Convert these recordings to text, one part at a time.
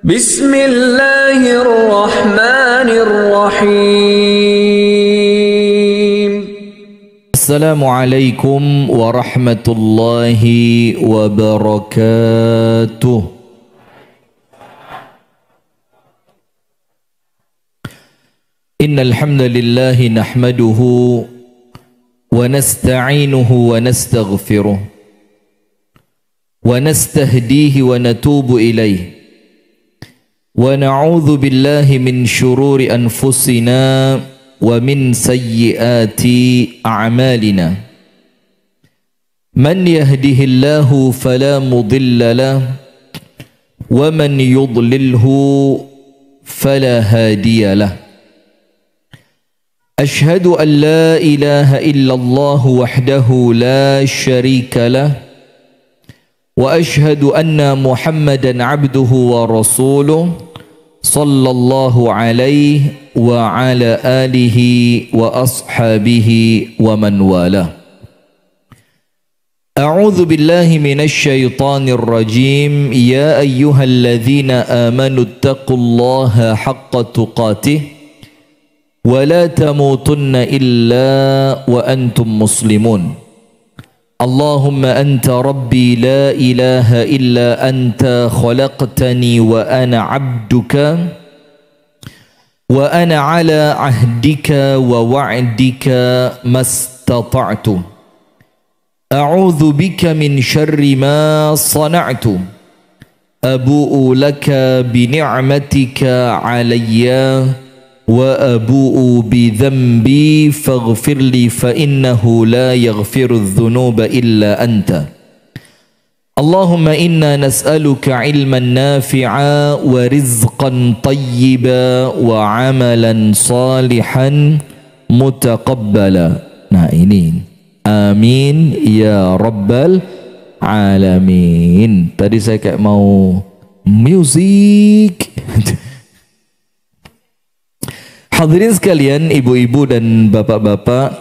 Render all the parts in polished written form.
Bismillahirrahmanirrahim. Assalamualaikum warahmatullahi wabarakatuh. Innal hamdalillah nahmaduhu wa nasta'inuhu wa nastaghfiruh wa nastahdihi wa natubu ilayh. ونعوذ بالله من شرور أنفسنا ومن سيئات أعمالنا من يهده الله فلا مضل له ومن يضلله فلا هادي له أشهد أن لا إله إلا الله وحده لا شريك له وأشهد أن محمدا عبده ورسوله صلى الله عليه وعلى آله وأصحابه ومن والاه. أعوذ بالله من الشيطان الرجيم. يا أيها الذين آمنوا اتقوا الله حق تقاته ولا تموتن إلا وأنتم مسلمون. اللهم أنت ربي لا إله إلا أنت خلقتني وأنا عبدك وأنا على عهدك ووعدك ما استطعت أعوذ بك من شر ما صنعت أبوء لك بنعمتك عليّ وأبوء بذنبي فاغفر لي فإنه لا يغفر الذنوب إلا أنت. اللهم إنا نسألك علما نافعا ورزقا طيبا وعملا صالحا متقبلا. Nah ini amin ya rabbal alamin. Tadi saya kayak mau musik. Hadirin sekalian, ibu-ibu dan bapak-bapak,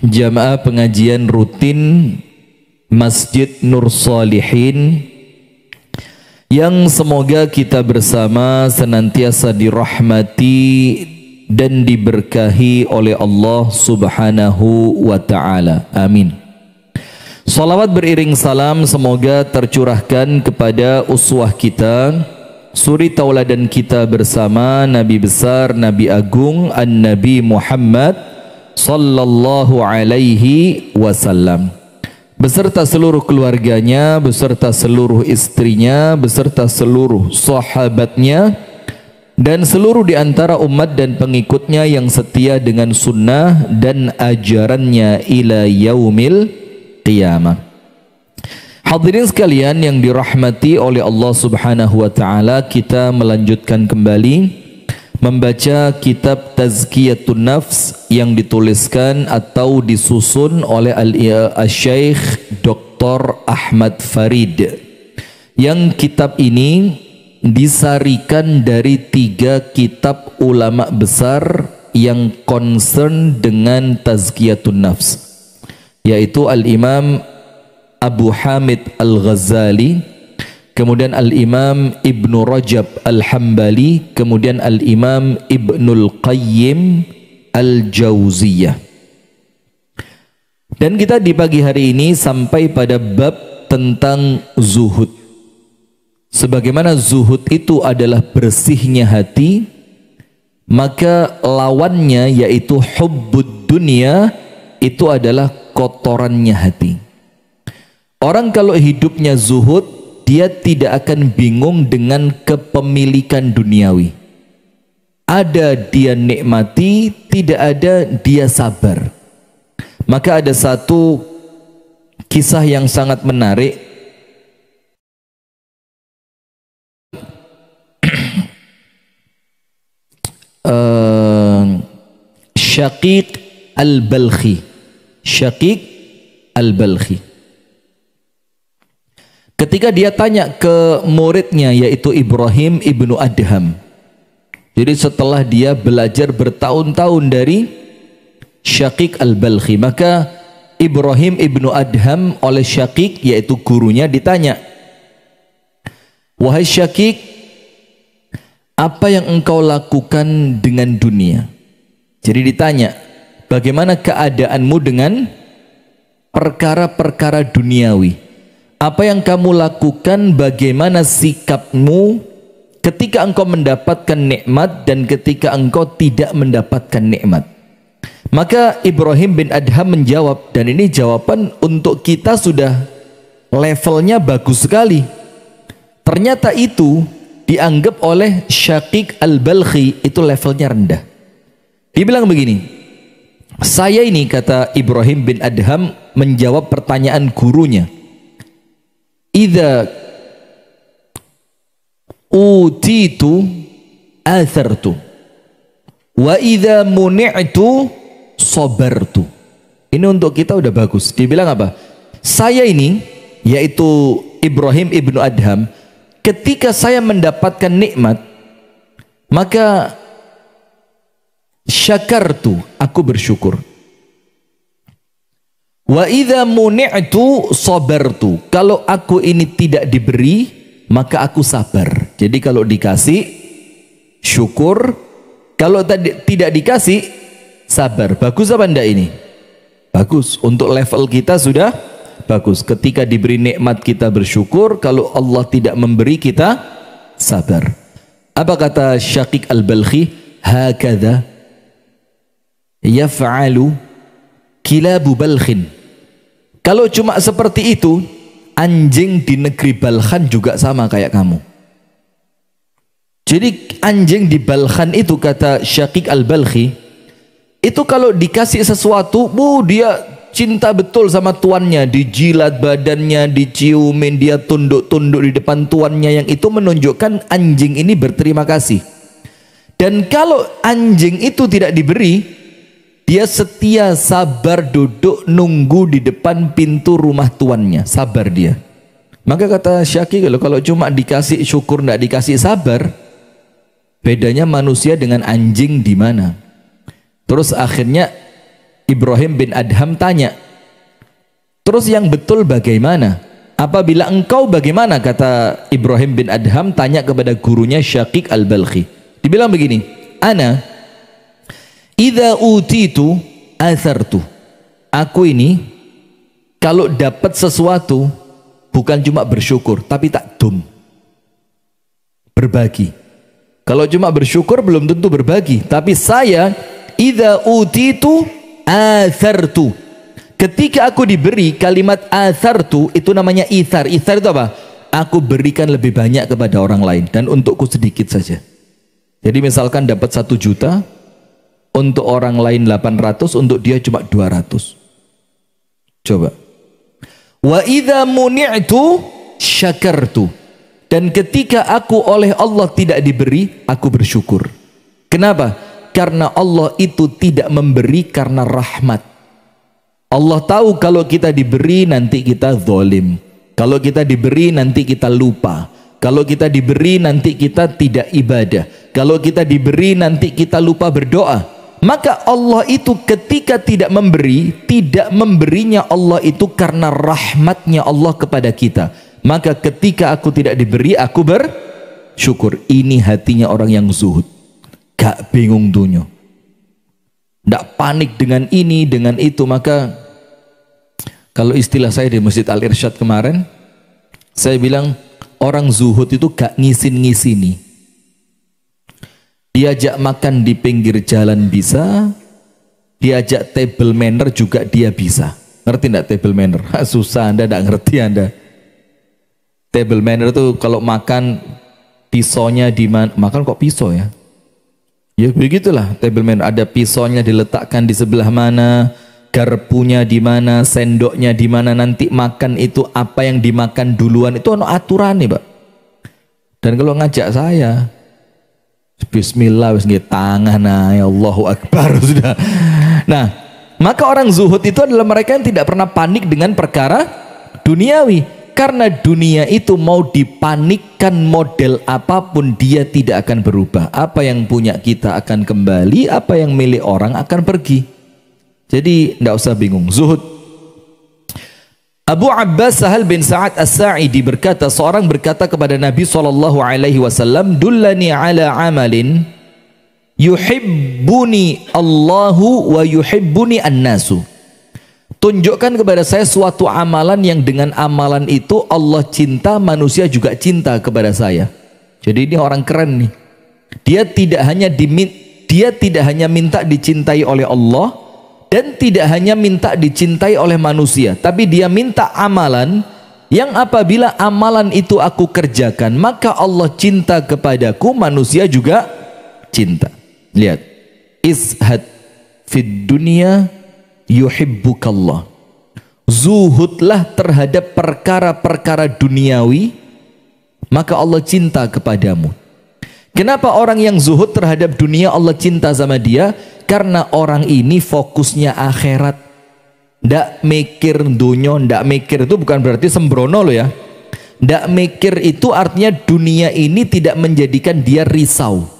jamaah pengajian rutin Masjid Nur Salihin yang semoga kita bersama senantiasa dirahmati dan diberkahi oleh Allah Subhanahu wa ta'ala. Amin. Salawat beriring salam semoga tercurahkan kepada uswah kita, suri tauladan kita bersama Nabi besar, Nabi agung, An-Nabi Muhammad sallallahu alaihi wasallam, beserta seluruh keluarganya, beserta seluruh istrinya, beserta seluruh sahabatnya, dan seluruh di antara umat dan pengikutnya yang setia dengan sunnah dan ajarannya ila yaumil qiyamah. Hadirin sekalian yang dirahmati oleh Allah Subhanahu wa taala, kita melanjutkan kembali membaca kitab Tazkiyatun Nafs yang dituliskan atau disusun oleh Al-Syeikh Dr. Ahmad Farid. Yang kitab ini disarikan dari 3 kitab ulama besar yang concern dengan Tazkiyatun Nafs, yaitu Al-Imam Abu Hamid Al-Ghazali, kemudian Al-Imam Ibnu Rajab Al-Hambali, kemudian Al-Imam Ibnul Qayyim Al-Jauziyah. Dan kita di pagi hari ini sampai pada bab tentang zuhud. Sebagaimana zuhud itu adalah bersihnya hati, maka lawannya yaitu hubbud dunia itu adalah kotorannya hati. Orang kalau hidupnya zuhud, dia tidak akan bingung dengan kepemilikan duniawi. Ada dia nikmati, tidak ada dia sabar. Maka ada satu kisah yang sangat menarik. Syaqiq Al-Balkhi. Syaqiq Al-Balkhi. Ketika dia tanya ke muridnya yaitu Ibrahim ibnu Adham. Jadi setelah dia belajar bertahun-tahun dari Syaqiq Al-Balkhi, maka Ibrahim ibnu Adham oleh Syaqiq yaitu gurunya ditanya, "Wahai Syaqiq, apa yang engkau lakukan dengan dunia? Jadi ditanya, bagaimana keadaanmu dengan perkara-perkara duniawi? Apa yang kamu lakukan, bagaimana sikapmu ketika engkau mendapatkan nikmat dan ketika engkau tidak mendapatkan nikmat? Maka Ibrahim bin Adham menjawab, dan ini jawaban untuk kita sudah levelnya bagus sekali. Ternyata itu dianggap oleh Syaqiq al-Balkhi itu levelnya rendah. Dia bilang begini, saya ini, kata Ibrahim bin Adham menjawab pertanyaan gurunya, idza utitu athartu wa idza muni'tu sabartu. Ini untuk kita udah bagus. Dia bilang apa? Saya ini, yaitu Ibrahim ibnu Adham, ketika saya mendapatkan nikmat, maka syakartu, aku bersyukur. Wa idza muni'tu sabartu. Kalau aku ini tidak diberi, maka aku sabar. Jadi kalau dikasih, syukur. Kalau tidak dikasih, sabar. Bagus apa enggak ini? Bagus. Untuk level kita sudah bagus. Ketika diberi nikmat kita bersyukur, kalau Allah tidak memberi kita sabar. Apa kata Syaqiq al-Balkhi? Hakadha yaf'alu kilabu Balkhin. Kalau cuma seperti itu, anjing di negeri Balkhan juga sama kayak kamu. Jadi anjing di Balkhan itu, kata Syaqiq al-Balkhi, itu kalau dikasih sesuatu, dia cinta betul sama tuannya, dijilat badannya, diciumin, dia tunduk-tunduk di depan tuannya, yang itu menunjukkan anjing ini berterima kasih. Dan kalau anjing itu tidak diberi, dia setia, sabar, duduk nunggu di depan pintu rumah tuannya, sabar dia. Maka kata Syaqiq, kalau cuma dikasih syukur, tidak dikasih sabar, bedanya manusia dengan anjing di mana? Terus akhirnya Ibrahim bin Adham tanya, terus yang betul bagaimana? Apabila engkau bagaimana? Kata Ibrahim bin Adham tanya kepada gurunya Syaqiq al-Balkhi. Dibilang begini, ana idza utitu athartu. Aku ini kalau dapat sesuatu bukan cuma bersyukur, tapi takdum, berbagi. Kalau cuma bersyukur belum tentu berbagi, tapi saya idza utitu athartu. Ketika aku diberi, kalimat athartu itu namanya ithar. Ithar itu apa? Aku berikan lebih banyak kepada orang lain dan untukku sedikit saja. Jadi misalkan dapat 1 juta, untuk orang lain 800, untuk dia cuma 200. Coba. Wa idza muni'tu syakartu. Dan ketika aku oleh Allah tidak diberi, aku bersyukur. Kenapa? Karena Allah itu tidak memberi karena rahmat. Allah tahu kalau kita diberi nanti kita zalim. Kalau kita diberi nanti kita lupa. Kalau kita diberi nanti kita tidak ibadah. Kalau kita diberi nanti kita lupa berdoa. Maka Allah itu ketika tidak memberi, tidak memberinya Allah itu karena rahmatnya Allah kepada kita. Maka ketika aku tidak diberi, aku bersyukur. Ini hatinya orang yang zuhud. Gak bingung dunia, ndak panik dengan ini dengan itu. Maka kalau istilah saya di Masjid Al-Irsyad kemarin, saya bilang orang zuhud itu gak ngisin-ngisini. Diajak makan di pinggir jalan bisa, diajak table manner juga dia bisa. Ngerti ndak table manner? Susah, Anda ndak ngerti Anda. Table manner itu kalau makan pisaunya di mana? Makan kok pisau ya? Ya begitulah table manner. Ada pisaunya diletakkan di sebelah mana, garpunya di mana, sendoknya di mana, nanti makan itu apa yang dimakan duluan itu ono aturan nih, Pak. Dan kalau ngajak saya, bismillah wis nggih tangan, ya Allahu Akbar sudah. Nah, maka orang zuhud itu adalah mereka yang tidak pernah panik dengan perkara duniawi. Karena dunia itu mau dipanikkan model apapun dia tidak akan berubah. Apa yang punya kita akan kembali, apa yang milik orang akan pergi. Jadi tidak usah bingung. Zuhud. Abu Abbas Sahal bin Sa'ad As-Sa'idi berkata, seorang berkata kepada Nabi SAW, dullani ala amalin yuhibbuni Allahu wa yuhibbuni an-nasu. Tunjukkan kepada saya suatu amalan yang dengan amalan itu Allah cinta, manusia juga cinta kepada saya. Jadi ini orang keren nih. Dia tidak hanya minta dicintai oleh Allah, dan tidak hanya minta dicintai oleh manusia, tapi dia minta amalan yang apabila amalan itu aku kerjakan, maka Allah cinta kepadaku, manusia juga cinta. Lihat, izhad fid dunya yuhibbukallah. Zuhudlah terhadap perkara-perkara duniawi, maka Allah cinta kepadamu. Kenapa orang yang zuhud terhadap dunia Allah cinta sama dia? Karena orang ini fokusnya akhirat. Ndak mikir dunia, ndak mikir itu bukan berarti sembrono loh ya. Ndak mikir itu artinya dunia ini tidak menjadikan dia risau.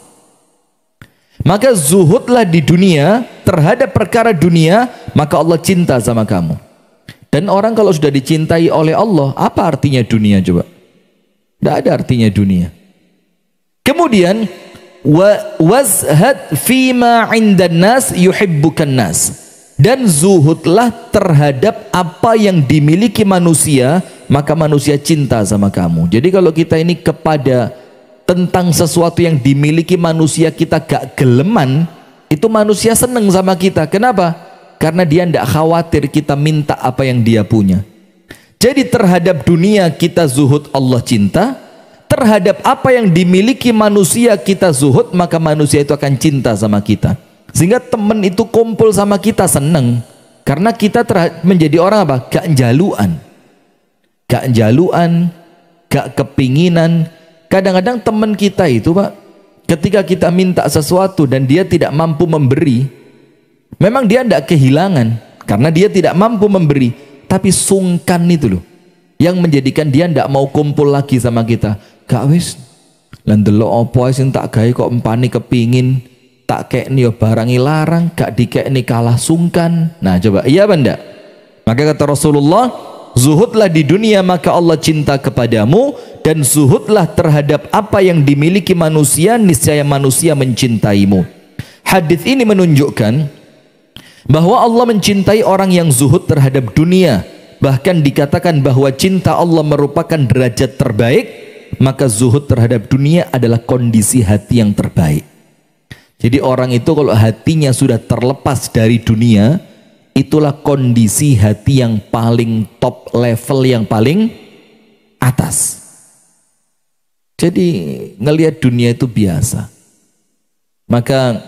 Maka zuhudlah di dunia terhadap perkara dunia, maka Allah cinta sama kamu. Dan orang kalau sudah dicintai oleh Allah, apa artinya dunia coba? Ndak ada artinya dunia. Kemudian wazhad fima 'indan nas yuhibbukan nas, dan zuhudlah terhadap apa yang dimiliki manusia, maka manusia cinta sama kamu. Jadi kalau kita ini kepada tentang sesuatu yang dimiliki manusia kita gak geleman, itu manusia seneng sama kita. Kenapa? Karena dia tidak khawatir kita minta apa yang dia punya. Jadi terhadap dunia kita zuhud, Allah cinta. Terhadap apa yang dimiliki manusia kita zuhud, maka manusia itu akan cinta sama kita. Sehingga teman itu kumpul sama kita seneng, karena kita menjadi orang apa? Gak jaluan, gak kepinginan. Kadang-kadang teman kita itu Pak, ketika kita minta sesuatu dan dia tidak mampu memberi, memang dia tidak kehilangan karena dia tidak mampu memberi, tapi sungkan itu loh yang menjadikan dia tidak mau kumpul lagi sama kita. Gak wis lan delok apa sing tak gawe kok empani kepingin tak kekni yo barangi larang, gak dikekni kalah sungkan. Nah coba iya apa enggak? Maka kata Rasulullah, zuhudlah di dunia maka Allah cinta kepadamu, dan zuhudlah terhadap apa yang dimiliki manusia, niscaya manusia mencintaimu. Hadis ini menunjukkan bahwa Allah mencintai orang yang zuhud terhadap dunia. Bahkan dikatakan bahwa cinta Allah merupakan derajat terbaik, maka zuhud terhadap dunia adalah kondisi hati yang terbaik. Jadi orang itu kalau hatinya sudah terlepas dari dunia, itulah kondisi hati yang paling top level, yang paling atas. Jadi ngelihat dunia itu biasa. Maka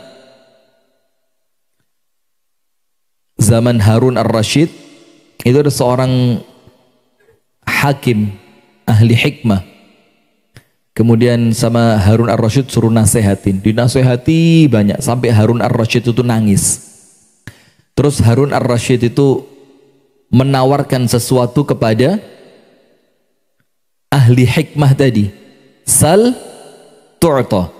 zaman Harun Ar-Rasyid itu ada seorang hakim ahli hikmah. Kemudian sama Harun Ar-Rasyid suruh nasehatin, dinasehati banyak sampai Harun Ar-Rasyid itu nangis. Terus Harun Ar-Rasyid itu menawarkan sesuatu kepada ahli hikmah tadi. Sal tu'ta,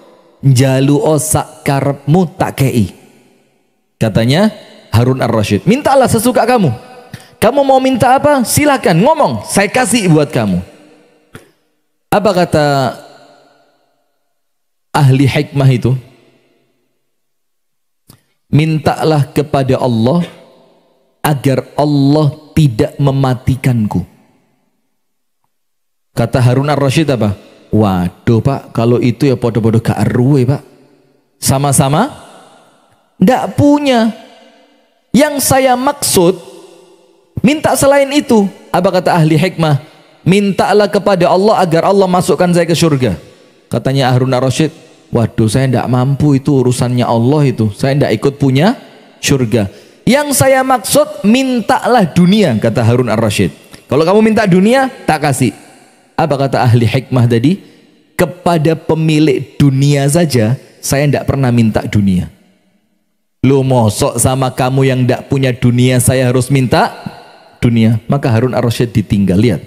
jalu'o sakarepmu tak kei. Katanya Harun Ar-Rasyid, mintalah sesuka kamu. Kamu mau minta apa? Silakan ngomong, saya kasih buat kamu. Apa kata ahli hikmah itu? Mintalah kepada Allah agar Allah tidak mematikanku. Kata Harun Ar-Rasyid apa? Waduh Pak, kalau itu ya podo-podo gak arwe Pak. Sama-sama ndak punya. Yang saya maksud minta selain itu. Apa kata ahli hikmah? Mintalah kepada Allah agar Allah masukkan saya ke surga. Katanya Harun Ar-Rasyid, waduh saya tidak mampu, itu urusannya Allah itu. Saya tidak ikut punya surga. Yang saya maksud mintalah dunia, kata Harun Ar-Rasyid. Kalau kamu minta dunia, tak kasih. Apa kata ahli hikmah tadi? Kepada pemilik dunia saja saya tidak pernah minta dunia. Lu mosok sama kamu yang tidak punya dunia saya harus minta dunia? Maka Harun Ar-Rasyid ditinggal. Lihat,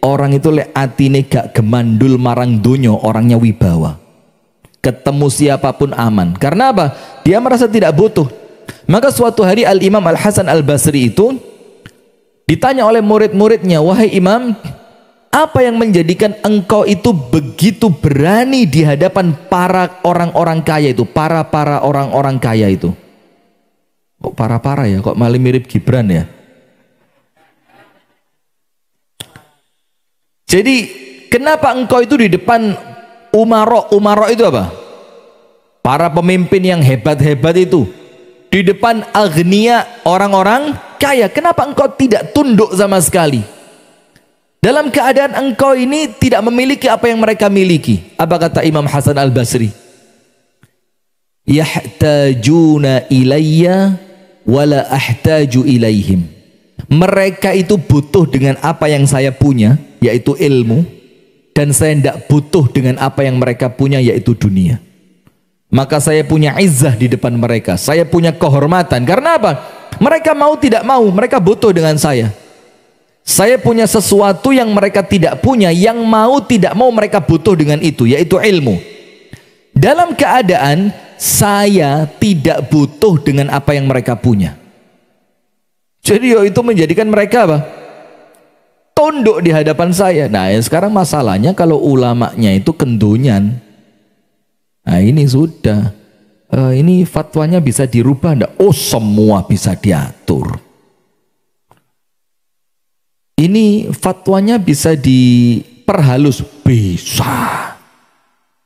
orang itu lek atine gak gemandul marang dunyo, orangnya wibawa. Ketemu siapapun aman. Karena apa? Dia merasa tidak butuh. Maka suatu hari Al-Imam Al-Hasan Al-Basri itu Ditanya oleh murid-muridnya, wahai Imam, apa yang menjadikan engkau itu begitu berani di hadapan para orang-orang kaya itu, para orang-orang kaya itu? Kok para ya, kok malah mirip Gibran ya? Jadi kenapa engkau itu di depan umaro itu apa? Para pemimpin yang hebat-hebat itu, di depan agnia, orang-orang kaya, kenapa engkau tidak tunduk sama sekali? Dalam keadaan engkau ini tidak memiliki apa yang mereka miliki. Apa kata Imam Hasan Al-Basri? Yahtajuna ilayya wala ahtaju ilaihim. Mereka itu butuh dengan apa yang saya punya, yaitu ilmu, dan saya tidak butuh dengan apa yang mereka punya, yaitu dunia. Maka saya punya izzah di depan mereka, saya punya kehormatan. Karena apa? Mereka mau tidak mau, mereka butuh dengan saya. Saya punya sesuatu yang mereka tidak punya, yang mau tidak mau mereka butuh dengan itu, yaitu ilmu. Dalam keadaan saya tidak butuh dengan apa yang mereka punya. Jadi itu menjadikan mereka apa? Tunduk di hadapan saya. Nah, sekarang masalahnya kalau ulamanya itu kendunyan. Nah, ini sudah. Ini fatwanya bisa dirubah enggak? Oh, semua bisa diatur. Ini fatwanya bisa diperhalus, bisa.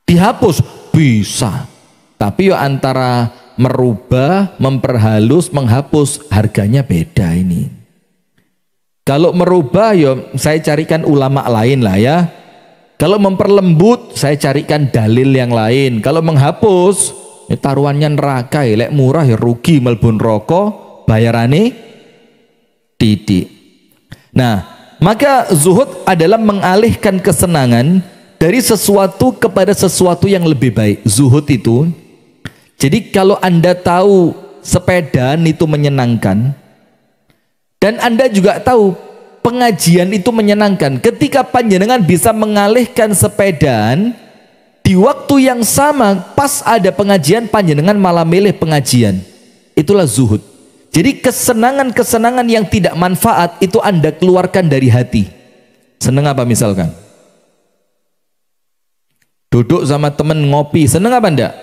Dihapus, bisa. Tapi antara merubah, memperhalus, menghapus, harganya beda ini. Kalau merubah, saya carikan ulama lain lah ya. Kalau memperlembut, saya carikan dalil yang lain. Kalau menghapus, taruhannya neraka, lek murah ya rugi melbun rokok, bayarane titik. Nah, maka zuhud adalah mengalihkan kesenangan dari sesuatu kepada sesuatu yang lebih baik. Zuhud itu, jadi kalau Anda tahu sepedaan itu menyenangkan, dan Anda juga tahu pengajian itu menyenangkan, ketika panjenengan bisa mengalihkan sepedaan di waktu yang sama, pas ada pengajian panjenengan malah milih pengajian, itulah zuhud. Jadi kesenangan-kesenangan yang tidak manfaat itu Anda keluarkan dari hati. Seneng apa misalkan? Duduk sama temen ngopi, seneng apa enggak?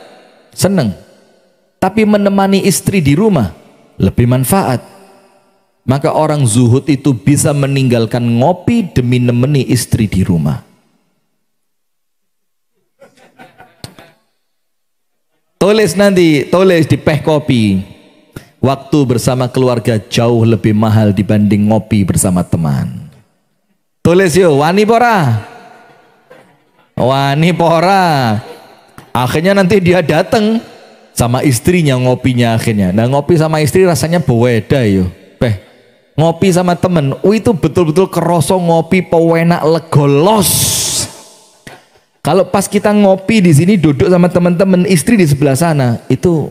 Seneng. Tapi menemani istri di rumah lebih manfaat. Maka orang zuhud itu bisa meninggalkan ngopi demi nemeni istri di rumah. Tulis nanti, tulis di peh kopi. Waktu bersama keluarga jauh lebih mahal dibanding ngopi bersama teman. Tulis yuk, wani pora. Wani pora. Akhirnya nanti dia datang sama istrinya ngopinya akhirnya. Nah, ngopi sama istri rasanya beda yuk. Ngopi sama temen, itu betul-betul kerosok ngopi pewenak legolos. Kalau pas kita ngopi di sini duduk sama teman-teman, istri di sebelah sana, itu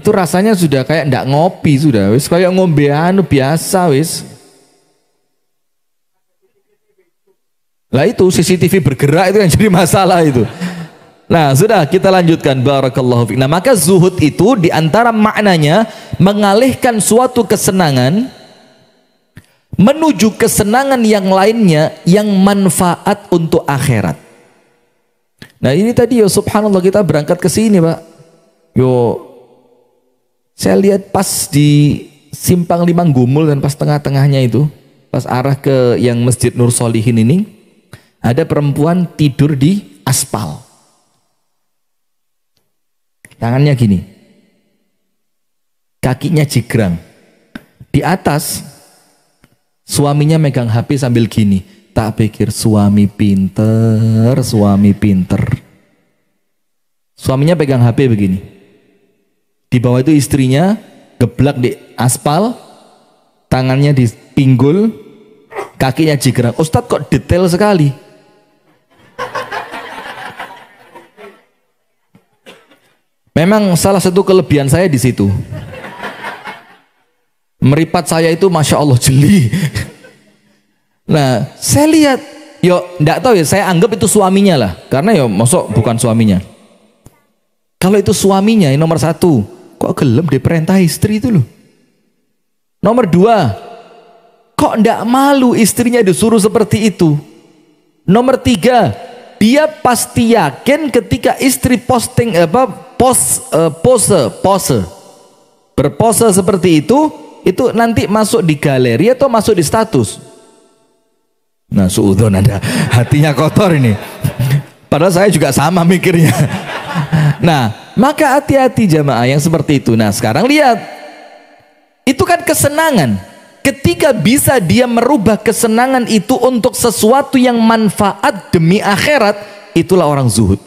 rasanya sudah kayak ndak ngopi, sudah wis kayak ngombe anu biasa wis. Lah itu CCTV bergerak itu yang jadi masalah itu. Nah, sudah kita lanjutkan. Barakallahu fiik. Nah, maka zuhud itu diantara maknanya mengalihkan suatu kesenangan menuju kesenangan yang lainnya yang manfaat untuk akhirat. Nah, ini tadi ya subhanallah kita berangkat ke sini, Pak. Saya lihat pas di Simpang Limang Gumul dan pas tengah-tengahnya itu, pas arah ke yang Masjid Nur Solihin ini, ada perempuan tidur di aspal. Tangannya gini, kakinya jigrang. Di atas suaminya megang HP sambil gini. Tak pikir suami pinter, suami pinter. Suaminya pegang HP begini. Di bawah itu istrinya geblak di aspal, tangannya di pinggul, kakinya jigrang. Ustadz kok detail sekali. Memang salah satu kelebihan saya di situ. Meripat saya itu masya Allah jeli. Nah, saya lihat, ndak tahu ya, saya anggap itu suaminya lah, karena masuk bukan suaminya. Kalau itu suaminya, yang nomor satu, kok gelem diperintah istri itu loh. Nomor 2, kok ndak malu istrinya disuruh seperti itu. Nomor 3, dia pasti yakin ketika istri posting pose berpose seperti itu nanti masuk di galeri atau masuk di status. Nah, suudzon, ada hatinya kotor ini. Padahal saya juga sama mikirnya. Nah, maka hati-hati jamaah yang seperti itu. Nah, sekarang lihat, itu kan kesenangan. Ketika bisa dia merubah kesenangan itu untuk sesuatu yang manfaat demi akhirat, itulah orang zuhud.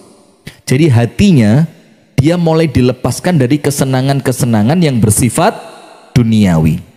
Jadi hatinya dia mulai dilepaskan dari kesenangan-kesenangan yang bersifat duniawi.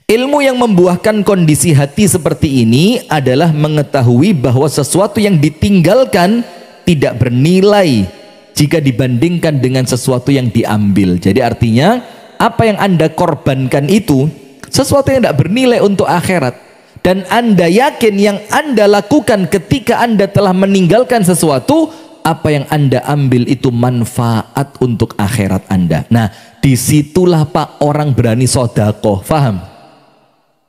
Ilmu yang membuahkan kondisi hati seperti ini adalah mengetahui bahwa sesuatu yang ditinggalkan tidak bernilai jika dibandingkan dengan sesuatu yang diambil. Jadi artinya apa yang Anda korbankan itu sesuatu yang tidak bernilai untuk akhirat, dan Anda yakin yang Anda lakukan ketika Anda telah meninggalkan sesuatu, apa yang Anda ambil itu manfaat untuk akhirat Anda. Nah, disitulah Pak orang berani sodakoh. Faham?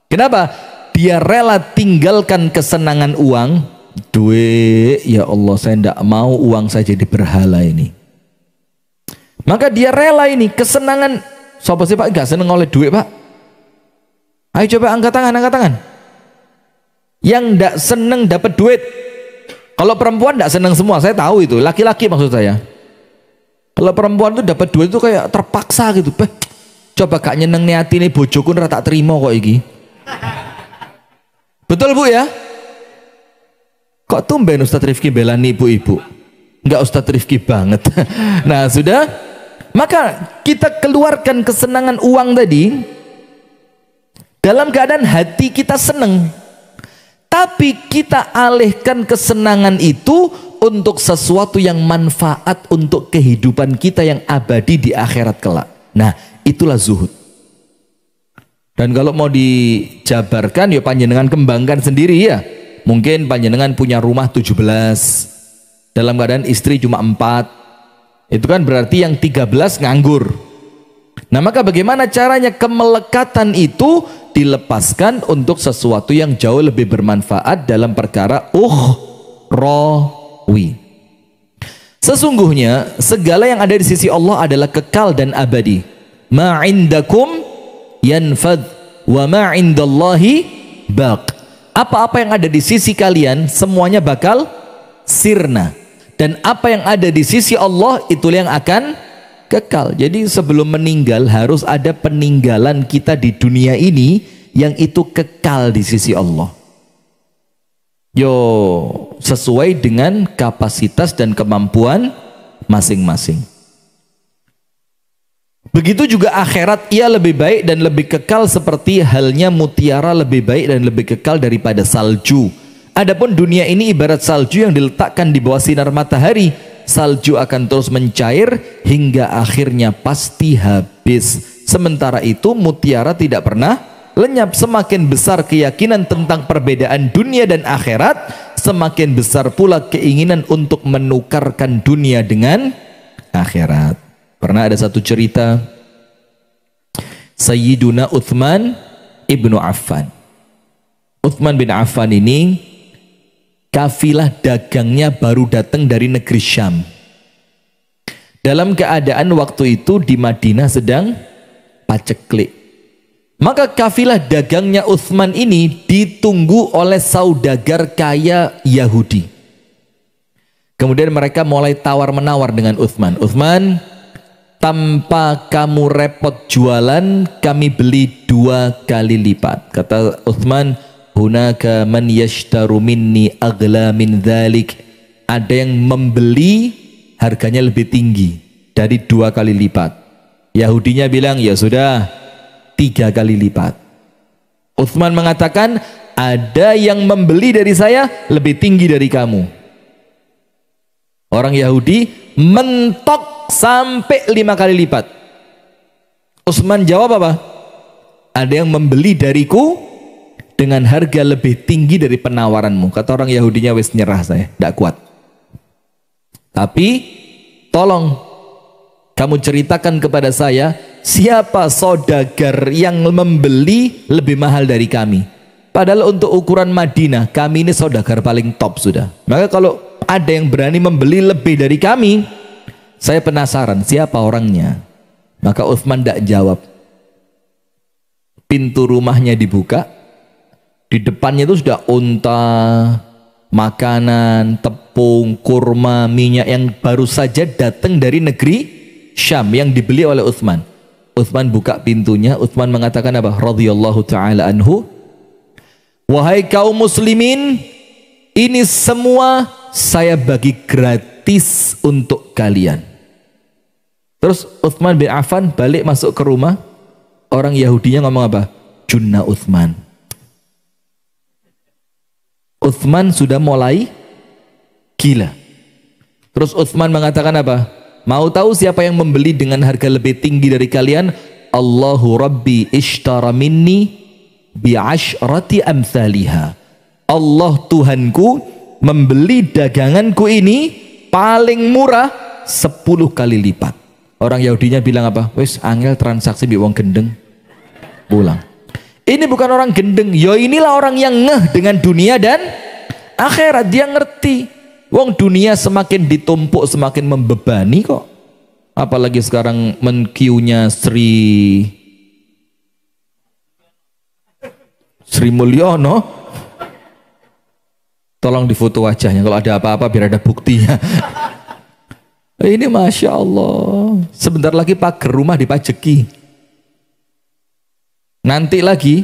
Kenapa? Dia rela tinggalkan kesenangan uang. Duit, ya Allah, saya tidak mau uang saya jadi berhala ini. Maka dia rela ini kesenangan. Siapa sih Pak gak seneng oleh duit Pak? Ayo coba angkat tangan, angkat tangan. Yang tidak seneng dapat duit. Kalau perempuan tidak seneng semua, saya tahu itu. Laki-laki maksud saya. Kalau perempuan itu dapat duit itu kayak terpaksa gitu. Coba gak nyeneng niati nih bojoku ora tak terima kok iki. Betul Bu ya? Kok tumben Ustadz Rifki belani ibu-ibu? Enggak Ustadz Rifki banget. Nah sudah, maka kita keluarkan kesenangan uang tadi dalam keadaan hati kita senang, tapi kita alihkan kesenangan itu untuk sesuatu yang manfaat untuk kehidupan kita yang abadi di akhirat kelak. Nah, itulah zuhud. Dan kalau mau dijabarkan, ya panjenengan kembangkan sendiri ya. Mungkin panjenengan punya rumah 17, dalam keadaan istri cuma 4. Itu kan berarti yang 13 nganggur. Nah, maka bagaimana caranya kemelekatan itu dilepaskan untuk sesuatu yang jauh lebih bermanfaat dalam perkara ukhrawi. Sesungguhnya segala yang ada di sisi Allah adalah kekal dan abadi. Ma indakum yanfad wa ma indallahi baq. Apa-apa yang ada di sisi kalian semuanya bakal sirna, dan apa yang ada di sisi Allah itulah yang akan kekal. Jadi sebelum meninggal harus ada peninggalan kita di dunia ini yang itu kekal di sisi Allah. Yo, sesuai dengan kapasitas dan kemampuan masing-masing. Begitu juga akhirat, ia lebih baik dan lebih kekal seperti halnya mutiara lebih baik dan lebih kekal daripada salju. Adapun dunia ini ibarat salju yang diletakkan di bawah sinar matahari. Salju akan terus mencair hingga akhirnya pasti habis. Sementara itu mutiara tidak pernah lenyap. Semakin besar keyakinan tentang perbedaan dunia dan akhirat, semakin besar pula keinginan untuk menukarkan dunia dengan akhirat. Pernah ada satu cerita Sayyiduna Uthman ibnu Affan. Uthman bin Affan ini kafilah dagangnya baru datang dari negeri Syam. Dalam keadaan waktu itu di Madinah sedang paceklik. Maka kafilah dagangnya Uthman ini ditunggu oleh saudagar kaya Yahudi. Kemudian mereka mulai tawar-menawar dengan Uthman. Uthman, tanpa kamu repot jualan, kami beli 2 kali lipat. Kata Uthman, hunaka man yashtaru minni aghla min dhalik. Ada yang membeli harganya lebih tinggi dari 2 kali lipat. Yahudinya bilang, ya sudah 3 kali lipat. Uthman mengatakan, ada yang membeli dari saya lebih tinggi dari kamu. Orang Yahudi mentok sampai 5 kali lipat. Utsman jawab apa? Ada yang membeli dariku dengan harga lebih tinggi dari penawaranmu. Kata orang Yahudinya, wes nyerah saya, tidak kuat. Tapi tolong Kamu ceritakan kepada saya, siapa saudagar yang membeli lebih mahal dari kami? Padahal untuk ukuran Madinah, kami ini saudagar paling top sudah. Maka kalau ada yang berani membeli lebih dari kami, saya penasaran siapa orangnya. Maka Utsman tidak jawab. Pintu rumahnya dibuka, di depannya itu sudah unta, makanan, tepung, kurma, minyak yang baru saja datang dari negeri Syam yang dibeli oleh Utsman. Utsman buka pintunya, Utsman mengatakan apa? Radhiyallahu ta'ala anhu, wahai kaum muslimin, ini semua saya bagi gratis untuk kalian. Terus Utsman bin Affan balik masuk ke rumah. Orang Yahudinya ngomong apa? Junna Utsman. Utsman sudah mulai gila. Terus Utsman mengatakan apa? Mau tahu siapa yang membeli dengan harga lebih tinggi dari kalian? Allahu Rabbi ishtara minni bi'ashrati amthaliha. Allah Tuhanku membeli daganganku ini paling murah 10 kali lipat. Orang Yahudinya bilang apa? Wes angel transaksi bi wong gendeng. Pulang. Ini bukan orang gendeng. Yo inilah orang yang ngeh dengan dunia dan akhirat. Dia ngerti. Wong dunia semakin ditumpuk semakin membebani kok. Apalagi sekarang menkiunya Sri Mulyono. Tolong difoto wajahnya kalau ada apa-apa biar ada buktinya. Ini Masya Allah, sebentar lagi pagar rumah dipajeki. Nanti lagi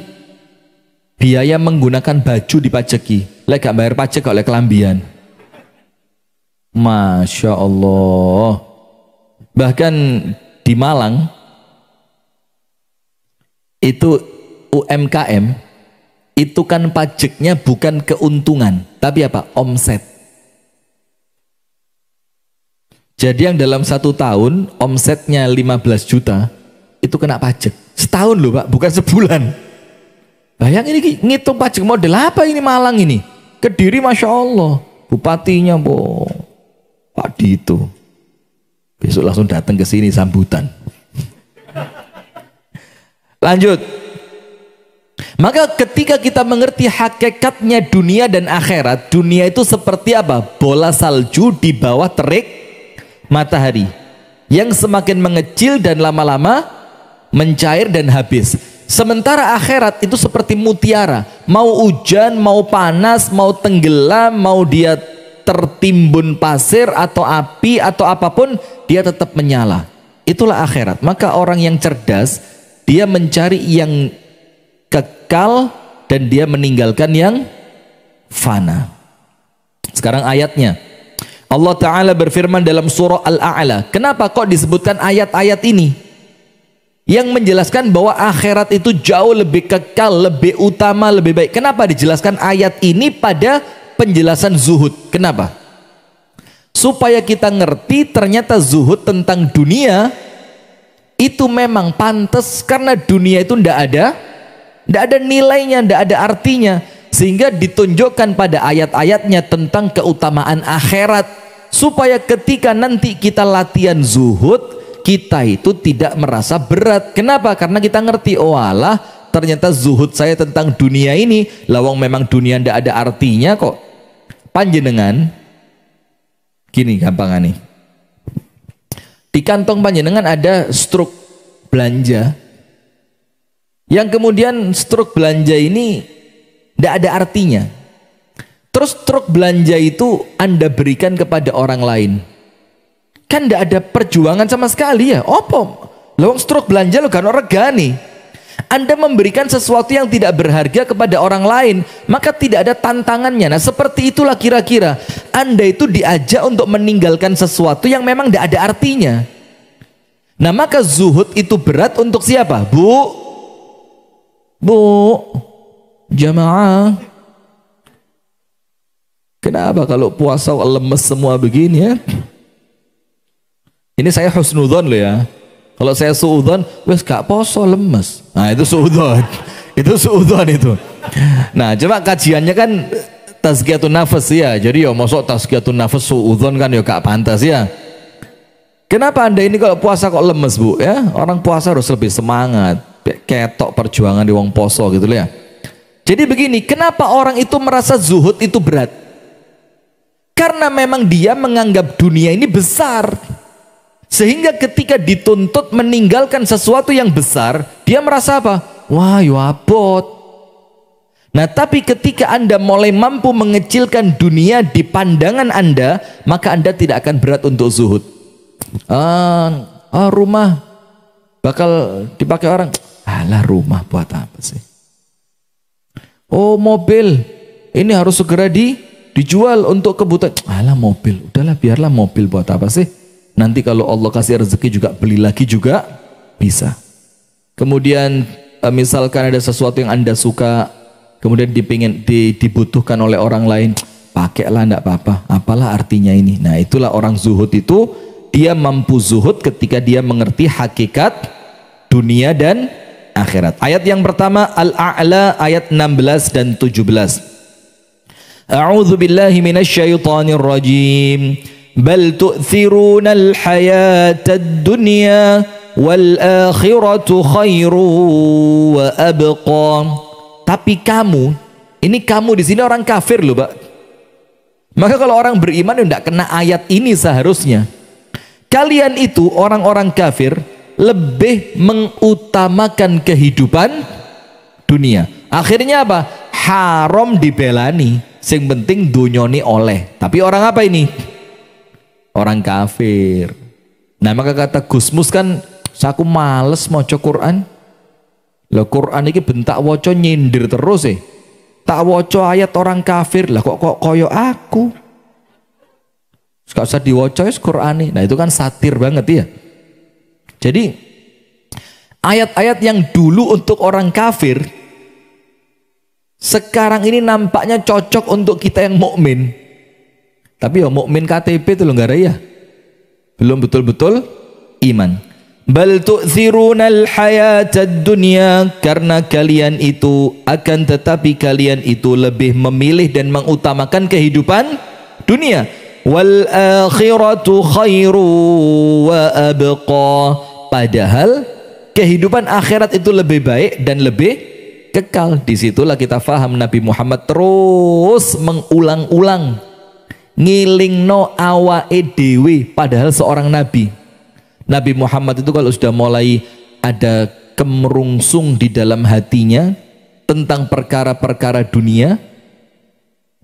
biaya menggunakan baju dipajeki. Lek gak bayar pajak oleh kelambian. Masya Allah. Bahkan di Malang itu UMKM itu kan pajaknya bukan keuntungan, tapi apa? Omset. Jadi yang dalam 1 tahun omsetnya 15 juta itu kena pajak. Setahun loh Pak, bukan sebulan. Bayangin ini ngitung pajak model apa ini Malang ini? Kediri Masya Allah. Bupatinya Pak Dito. Besok langsung datang ke sini sambutan. Lanjut. Maka ketika kita mengerti hakikatnya dunia dan akhirat, dunia itu seperti apa? Bola salju di bawah terik matahari yang semakin mengecil dan lama-lama mencair dan habis. Sementara akhirat itu seperti mutiara, mau hujan, mau panas, mau tenggelam, mau dia tertimbun pasir atau api atau apapun, dia tetap menyala. Itulah akhirat. Maka orang yang cerdas, dia mencari yang kekal dan dia meninggalkan yang fana. Sekarang ayatnya, Allah Ta'ala berfirman dalam surah Al-A'la. Kenapa kok disebutkan ayat-ayat ini yang menjelaskan bahwa akhirat itu jauh lebih kekal, lebih utama, lebih baik? Kenapa dijelaskan ayat ini pada penjelasan zuhud? Kenapa? Supaya kita ngerti ternyata zuhud tentang dunia itu memang pantas, karena dunia itu tidak ada nilainya, tidak ada artinya, sehingga ditunjukkan pada ayat-ayatnya tentang keutamaan akhirat, supaya ketika nanti kita latihan zuhud, kita itu tidak merasa berat. Kenapa? Karena kita ngerti, oh alah, ternyata zuhud saya tentang dunia ini, lawang memang dunia tidak ada artinya kok. Panjenengan gini gampang nih, di kantong panjenengan ada struk belanja, yang kemudian struk belanja ini tidak ada artinya. Terus truk belanja itu Anda berikan kepada orang lain, kan tidak ada perjuangan sama sekali ya. Opo lawang struk belanja lo kan regani. Anda memberikan sesuatu yang tidak berharga kepada orang lain, maka tidak ada tantangannya. Nah seperti itulah kira-kira Anda itu diajak untuk meninggalkan sesuatu yang memang tidak ada artinya. Nah maka zuhud itu berat untuk siapa? Bu jamaah, kenapa kalau puasa lemes semua begini ya? Ini saya husnudzon loh ya. Kalau saya suudzon, wes gak poso lemes. Nah itu suudzon. Itu suudzon itu. Nah coba kajiannya kan tazkiyatun nafas ya. Jadi ya masuk tazkiyatun nafas suudzon kan ya gak pantas ya. Kenapa Anda ini kalau puasa kok lemes, Bu? Ya, orang puasa harus lebih semangat. Ketok perjuangan di wong poso gitu loh ya. Jadi begini, kenapa orang itu merasa zuhud itu berat? Karena memang dia menganggap dunia ini besar. Sehingga ketika dituntut meninggalkan sesuatu yang besar, dia merasa apa? Wah, yo abot. Nah, tapi ketika Anda mulai mampu mengecilkan dunia di pandangan Anda, maka Anda tidak akan berat untuk zuhud. Rumah bakal dipakai orang. Alah, rumah buat apa sih? Oh, mobil ini harus segera dijual untuk kebutuhan. Alah, mobil, udahlah biarlah mobil buat apa sih? Nanti kalau Allah kasih rezeki juga beli lagi juga bisa. Kemudian misalkan ada sesuatu yang Anda suka, kemudian dibutuhkan oleh orang lain, pakailah, enggak apa-apa. Apalah artinya ini? Nah, itulah orang zuhud itu, dia mampu zuhud ketika dia mengerti hakikat dunia dan akhirat. Ayat yang pertama Al-A'la ayat 16 dan 17. A'udzu billahi minasyaitonir rajim. Bal tu'thirunal hayatad dunya wal akhiratu khairu wa abqa. Tapi kamu, ini kamu di sini orang kafir loh, Pak. Maka kalau orang beriman tidak kena ayat ini seharusnya. Kalian itu orang-orang kafir lebih mengutamakan kehidupan dunia. Akhirnya apa? Haram dibelani. Sing penting dunyoni oleh. Tapi orang apa ini? Orang kafir. Nah, maka kata Gusmus kan, aku males maca Quran. Lah Quran iki bentak waca nyindir terus tak waca ayat orang kafir. Lah kok koyo aku. Gak usah diwaca wis Qur'ane. Nah, itu kan satir banget ya. Jadi ayat-ayat yang dulu untuk orang kafir sekarang ini nampaknya cocok untuk kita yang mukmin. Tapi ya mukmin KTP itu loh, enggak ya. Belum betul-betul iman. Bal tu'thirunal hayatad dunya, karena kalian itu akan tetapi kalian itu lebih memilih dan mengutamakan kehidupan dunia. Wal akhiratu khairu wa abqa. Padahal kehidupan akhirat itu lebih baik dan lebih kekal. Disitulah kita faham Nabi Muhammad terus mengulang-ulang ngilingno awake dhewe, padahal seorang nabi. Nabi Muhammad itu kalau sudah mulai ada kemerungsung di dalam hatinya tentang perkara-perkara dunia,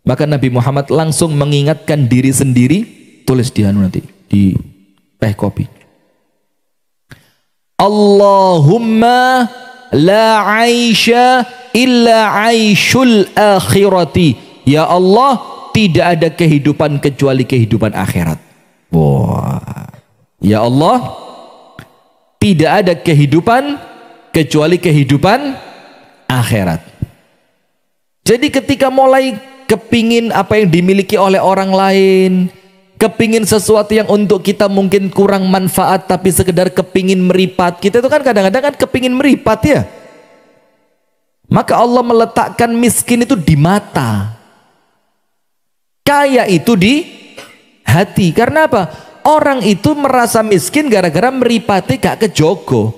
maka Nabi Muhammad langsung mengingatkan diri sendiri. Tulis di nanti di kopi. Allahumma la aisha illa aishul akhirati. Ya Allah, tidak ada kehidupan kecuali kehidupan akhirat. Wah. Ya Allah, tidak ada kehidupan kecuali kehidupan akhirat. Jadi ketika mulai kepingin apa yang dimiliki oleh orang lain, kepingin sesuatu yang untuk kita mungkin kurang manfaat, tapi sekedar kepingin meripat. Kita itu kan kadang-kadang kan kepingin meripat ya. Maka Allah meletakkan miskin itu di mata, kaya itu di hati. Karena apa? Orang itu merasa miskin gara-gara meripati gak kejogo.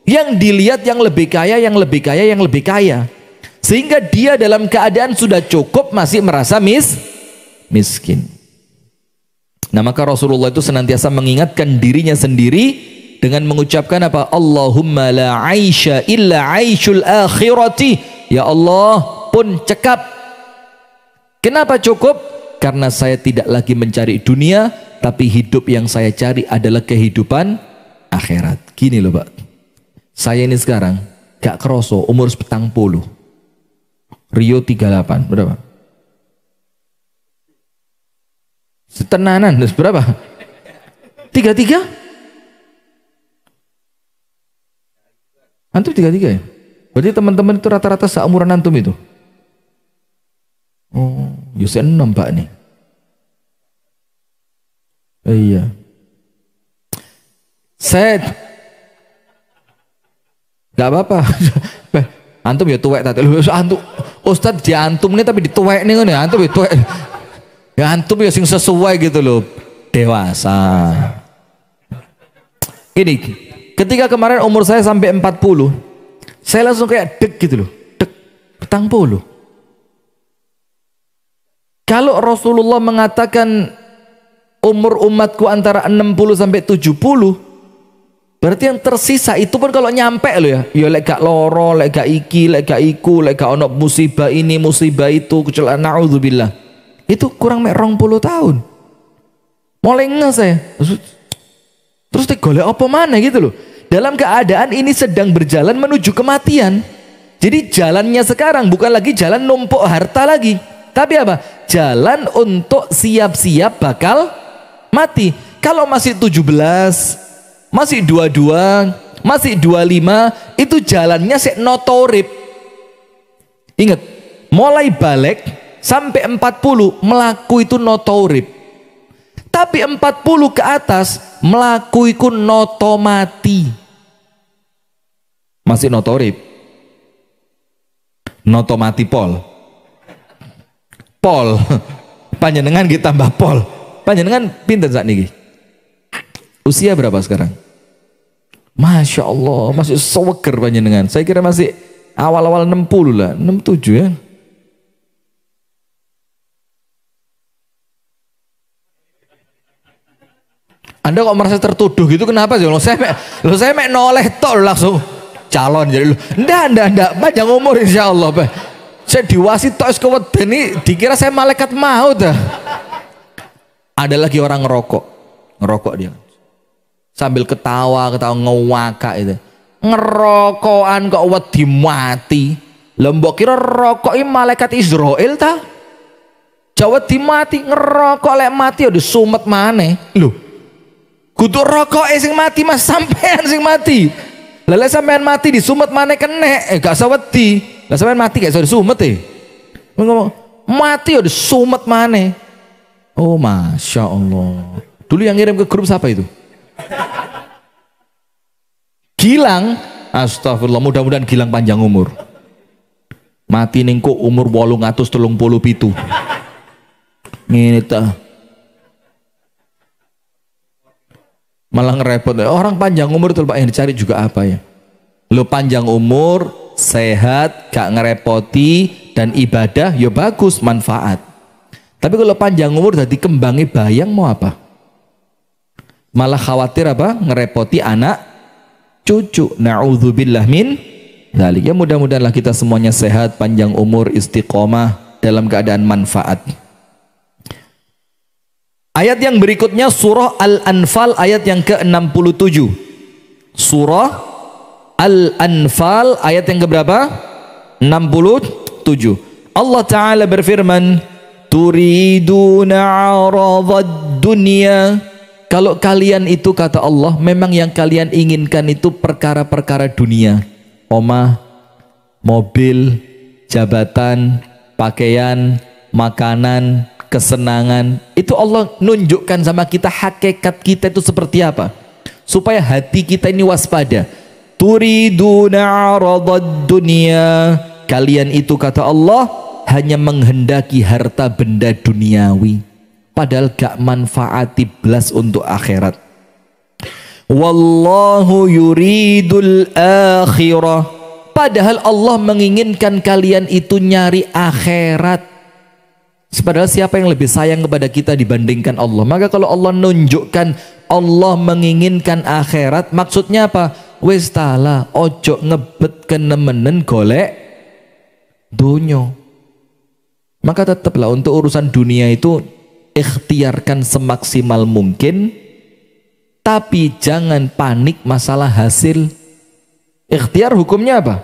Yang dilihat yang lebih kaya, yang lebih kaya, yang lebih kaya. Sehingga dia dalam keadaan sudah cukup masih merasa miskin. Nah, maka Rasulullah itu senantiasa mengingatkan dirinya sendiri dengan mengucapkan apa? Allahumma la aisha illa aishul akhirati. Ya Allah, pun cekap. Kenapa cukup? Karena saya tidak lagi mencari dunia, tapi hidup yang saya cari adalah kehidupan akhirat. Gini loh, Pak. Saya ini sekarang gak keroso umur 40. Rio 38, berapa? Setenanan, berapa? 33? Antum 33 ya? Berarti teman-teman itu rata-rata seumuran antum itu? Oh, Yusuf 6 Pak nih. Iya. Saya gak apa-apa. Antum ya tuwek tadi. Antum Ustadz di antum nih tapi dituwek nih kan ya. Antum ya tuwek. Ya antum ya sing sesuai gitu loh. Dewasa. Ini ketika kemarin umur saya sampai 40, saya langsung kayak dek gitu loh, dek, petang puluh. Kalau Rasulullah mengatakan umur umatku antara 60 sampai 70, berarti yang tersisa itu pun kalau nyampe loh ya, ya lek gak loro, lek gak iki, lek gak iku, lek gak ono musibah ini, musibah itu, kecelakaan, naudzubillah. Itu kurang mek 20 tahun. Mulai nge saya. Terus golek apa mana gitu loh. Dalam keadaan ini sedang berjalan menuju kematian. Jadi jalannya sekarang bukan lagi jalan numpuk harta lagi, tapi apa? Jalan untuk siap-siap bakal mati. Kalau masih 17, masih 22, masih 25, itu jalannya sik notorip. Ingat, mulai balik sampai 40 melaku itu notorip. Tapi 40 ke atas melaku iku noto mati. Masih notorip. Noto mati pol. Pol. Panjenengan kita tambah pol. Panjenengan pinten saat niki? Usia berapa sekarang? Masya Allah, masih seweger panjenengan. Saya kira masih awal-awal 60 lah, 67 ya. Anda kok merasa tertuduh gitu, kenapa sih? Lo saya mek noleh tok langsung calon jadi lo. Ndak, panjang umur insya Allah. Saya diwasi tok keweden ini dikira saya malaikat maut dah. Ada lagi orang ngerokok dia. Sambil ketawa ngewaka itu. Ngerokokan kok wedi mati. Lembok kira rokok ini malaikat Israel ta? Jawa dimati ngerokok lek mati udah sumet maneh. Loh. Kudu rokok sing mati mas, sampean sing mati. Lele sampean mati di sumet mana kene, gak saweti. Lah sampean mati gak usah disumet ngomong mati udah sumet mana. Oh masya Allah. Dulu yang ngirim ke grup siapa itu? Gilang. Astagfirullah, mudah-mudahan Gilang panjang umur. Mati ningku umur 837. Ngene ta. Malah ngerepot. Orang panjang umur itu Pak yang dicari juga apa ya? Lo panjang umur, sehat, gak ngerepoti, dan ibadah ya bagus, manfaat. Tapi kalau panjang umur jadi kembangnya bayang mau apa? Malah khawatir apa? Ngerepoti anak cucu. Na'udzubillah min dzalik. Ya mudah-mudahanlah kita semuanya sehat, panjang umur, istiqomah dalam keadaan manfaat. Ayat yang berikutnya surah Al-Anfal ayat yang ke-67. Surah Al-Anfal ayat yang keberapa? 67. Allah Ta'ala berfirman, turiduna 'aradad dunya. Kalau kalian itu kata Allah, memang yang kalian inginkan itu perkara-perkara dunia. Omah, mobil, jabatan, pakaian, makanan, kesenangan. Itu Allah nunjukkan sama kita hakikat kita itu seperti apa, supaya hati kita ini waspada. Turiduna 'aradad dunya, kalian itu kata Allah hanya menghendaki harta benda duniawi, padahal gak manfaati belas untuk akhirat. Wallahu yuridul akhirah, padahal Allah menginginkan kalian itu nyari akhirat. Padahal siapa yang lebih sayang kepada kita dibandingkan Allah? Maka kalau Allah nunjukkan Allah menginginkan akhirat, maksudnya apa? Wis tala ojo ngebet kenemenen golek dunyo. Maka tetaplah untuk urusan dunia itu ikhtiarkan semaksimal mungkin, tapi jangan panik masalah hasil. Ikhtiar hukumnya apa?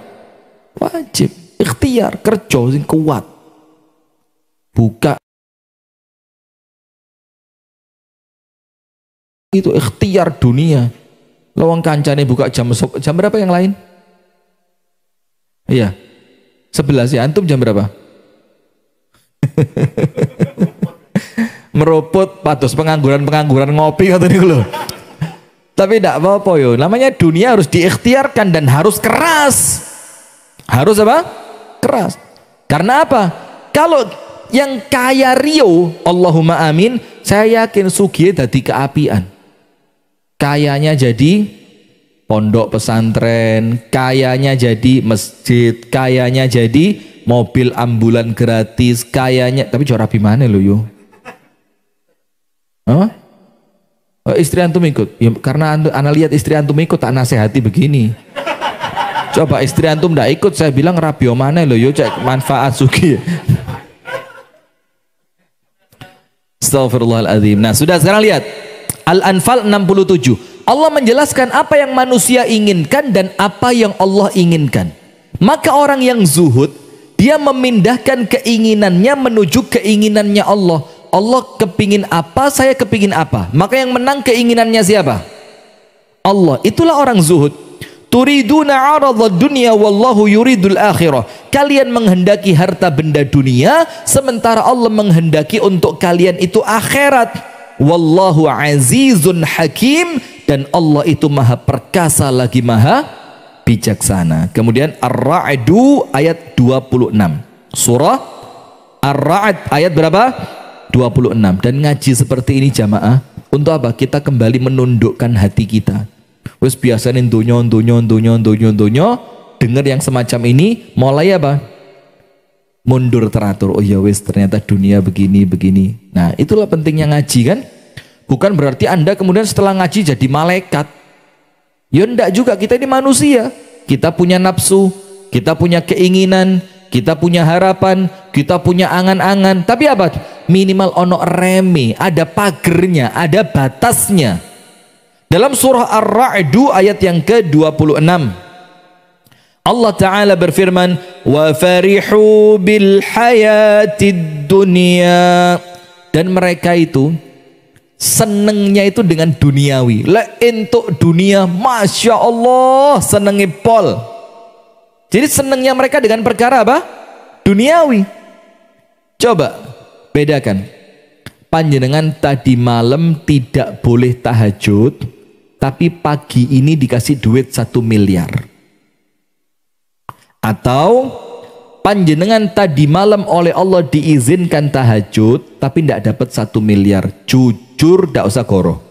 Wajib. Ikhtiar, kerja sing kuat. Buka itu ikhtiar dunia. Lawang kancane buka jam berapa yang lain? Iya 11 ya. Antum jam berapa? Meropot patus pengangguran ngopi kata niku lho. Tapi tidak apa-apa yo. Namanya dunia harus diikhtiarkan dan harus keras. Harus apa? Keras. Karena apa? Kalau yang kaya Rio, Allahumma amin, saya yakin sugih dadi keapian. Kayanya jadi pondok pesantren, kayanya jadi masjid, kayanya jadi mobil ambulan gratis, kayanya, tapi jora bimane lo yo. Huh? Istri antum ikut? Ya, karena ana lihat istri antum ikut tak nasihati begini. Coba istri antum ndak ikut, saya bilang rabio mana lo yo, cek manfaat suki. Astagfirullahaladzim. Nah sudah, sekarang lihat Al-Anfal 67. Allah menjelaskan apa yang manusia inginkan dan apa yang Allah inginkan. Maka orang yang zuhud, dia memindahkan keinginannya menuju keinginannya Allah. Allah kepingin apa, saya kepingin apa. Maka yang menang keinginannya siapa? Allah. Itulah orang zuhud. Turiduna aradad dunya wallahu yuridul akhirah. Kalian menghendaki harta benda dunia, sementara Allah menghendaki untuk kalian itu akhirat. Wallahu azizun hakim. Dan Allah itu maha perkasa lagi maha bijaksana. Kemudian Ar-Ra'du ayat 26. Surah Ar-Ra'd ayat berapa? 26. Dan ngaji seperti ini jamaah, untuk apa? Kita kembali menundukkan hati kita. Wes biasanya donyo dengar yang semacam ini, mulai apa? Mundur teratur. Oh ya wes, ternyata dunia begini. Nah itulah pentingnya ngaji kan. Bukan berarti Anda kemudian setelah ngaji jadi malaikat. Ya enggak juga, kita ini manusia. Kita punya nafsu, kita punya keinginan, kita punya harapan, kita punya angan-angan. Tapi apa? Minimal ono reme, ada pagernya, ada batasnya. Dalam surah Ar-Ra'du ayat yang ke-26, Allah Ta'ala berfirman, wa farihu bil hayatid dunya. Dan mereka itu senengnya itu dengan duniawi. Untuk dunia, Masya Allah, senengi pol. Jadi senengnya mereka dengan perkara apa? Duniawi. Coba bedakan. Panjenengan tadi malam tidak boleh tahajud, tapi pagi ini dikasih duit 1 miliar. Atau panjenengan tadi malam oleh Allah diizinkan tahajud, tapi tidak dapat 1 miliar. Jujur, tidak usah goroh.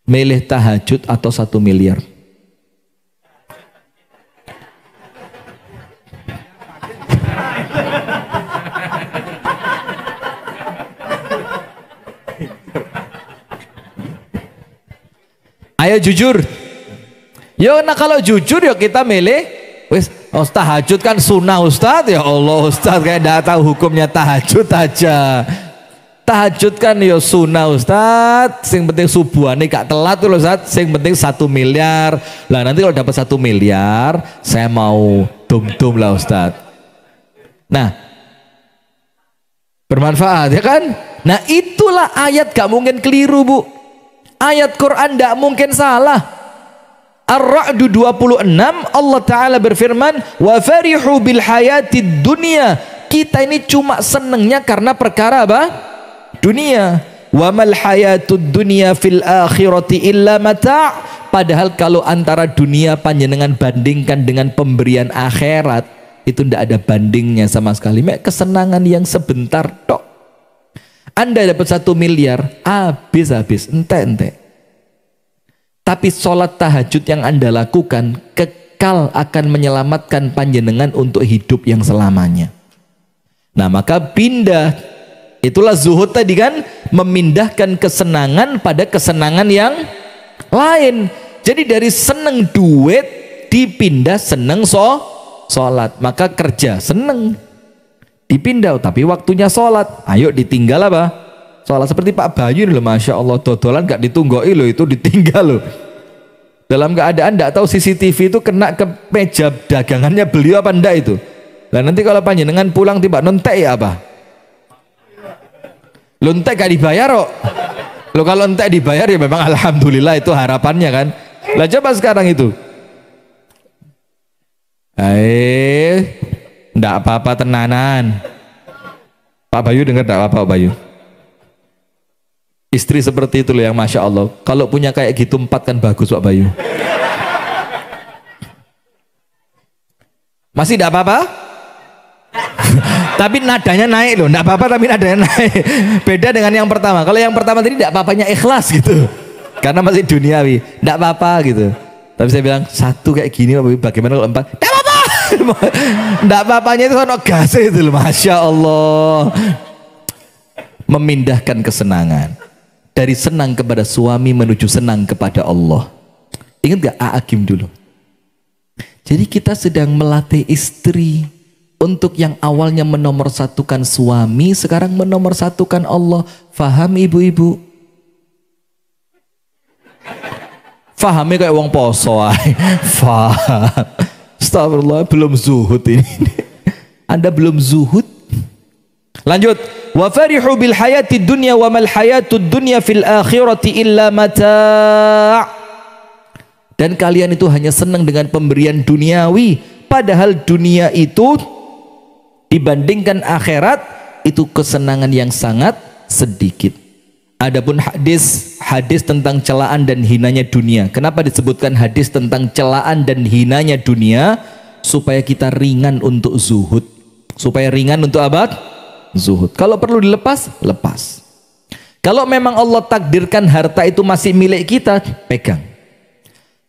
Milih tahajud atau 1 miliar? Ayo jujur. Yo, nah kalau jujur ya kita milih wis tahajud kan sunnah Ustadz. Ya Allah Ustadz, kayak tidak tahu hukumnya tahajud aja. Tahajud kan ya sunnah Ustadz, sing penting subuhane gak telat tuh Ustadz, sing penting 1 miliar. Lah nanti kalau dapat 1 miliar saya mau dum-dum lah Ustadz. Nah bermanfaat ya kan. Nah itulah ayat, gak mungkin keliru bu. Ayat Quran gak mungkin salah. Ar-Ra'du 26, Allah Ta'ala berfirman, wa farihu bil hayatid dunya. Kita ini cuma senengnya karena perkara apa? Dunia. Wa mal hayatud dunya fil akhirati illa mata'. Padahal kalau antara dunia panjenengan bandingkan dengan pemberian akhirat, itu tidak ada bandingnya sama sekali. Kesenangan yang sebentar tok. Anda dapat 1 miliar, habis ente. Tapi sholat tahajud yang Anda lakukan kekal akan menyelamatkan panjenengan untuk hidup yang selamanya. Nah maka pindah, itulah zuhud tadi kan, memindahkan kesenangan pada kesenangan yang lain. Jadi dari seneng duit dipindah seneng sholat. Maka kerja seneng dipindah, tapi waktunya sholat, ayo ditinggal apa? Sholat. Seperti Pak Bayu loh, Masya Allah, dodolan gak ditunggoi loh, itu ditinggal loh. Dalam keadaan tidak tahu CCTV itu kena ke meja dagangannya beliau apa enggak itu. Nah nanti kalau panjenengan pulang tiba nontek ya apa? Lontek gak dibayar kok. Lo kalau entek dibayar ya memang alhamdulillah, itu harapannya kan. Lah coba sekarang itu. Ndak apa-apa tenanan. Pak Bayu dengar ndak apa-apa Pak Bayu? Istri seperti itu loh yang Masya Allah. Kalau punya kayak gitu 4 kan bagus Pak Bayu. Masih ndak apa-apa? Tapi nadanya naik loh. Ndak apa-apa tapi nadanya naik. Beda dengan yang pertama. Kalau yang pertama tadi ndak apa-apanya ikhlas gitu. karena masih duniawi, tidak apa-apa gitu. Tapi saya bilang satu kayak gini, bagaimana kalau 4? Tidak apa-apa. Tidak apa-apanya itu kan gas itu loh, masya Allah. Memindahkan kesenangan dari senang kepada suami menuju senang kepada Allah. Ingat gak A'agim dulu? Jadi kita sedang melatih istri untuk yang awalnya menomorsatukan suami, sekarang menomorsatukan Allah. Faham ibu-ibu? Fahamnya kayak wong poso. Faham. Astagfirullah, belum zuhud ini. Anda belum zuhud? Lanjut. Wa farihu bil hayati dunya wa mal hayatud dunya fil akhirati illa mata'. Dan kalian itu hanya senang dengan pemberian duniawi, padahal dunia itu dibandingkan akhirat itu kesenangan yang sangat sedikit. Adapun hadis tentang celaan dan hinanya dunia. Kenapa disebutkan hadis tentang celaan dan hinanya dunia? Supaya kita ringan untuk zuhud. Supaya ringan untuk apa? Zuhud. Kalau perlu dilepas, lepas. Kalau memang Allah takdirkan harta itu masih milik kita, pegang.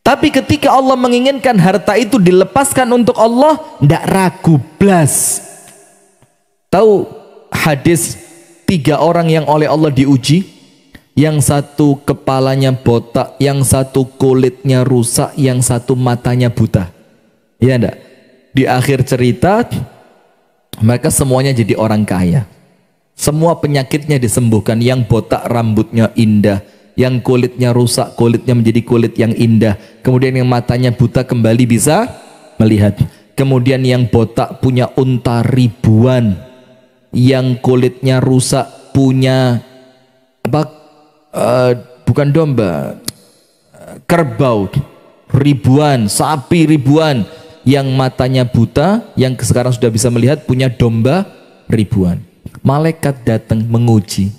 Tapi ketika Allah menginginkan harta itu dilepaskan untuk Allah, tidak ragu blas. Tahu hadis 3 orang yang oleh Allah diuji? Yang satu kepalanya botak, yang satu kulitnya rusak, yang satu matanya buta. Ya enggak? Di akhir cerita, mereka semuanya jadi orang kaya. Semua penyakitnya disembuhkan. Yang botak rambutnya indah, yang kulitnya rusak, kulitnya menjadi kulit yang indah. Kemudian yang matanya buta kembali bisa melihat. Kemudian yang botak punya unta ribuan, yang kulitnya rusak punya apa? Bukan domba, kerbau ribuan, sapi ribuan. Yang matanya buta, yang sekarang sudah bisa melihat, punya domba ribuan. Malaikat datang menguji.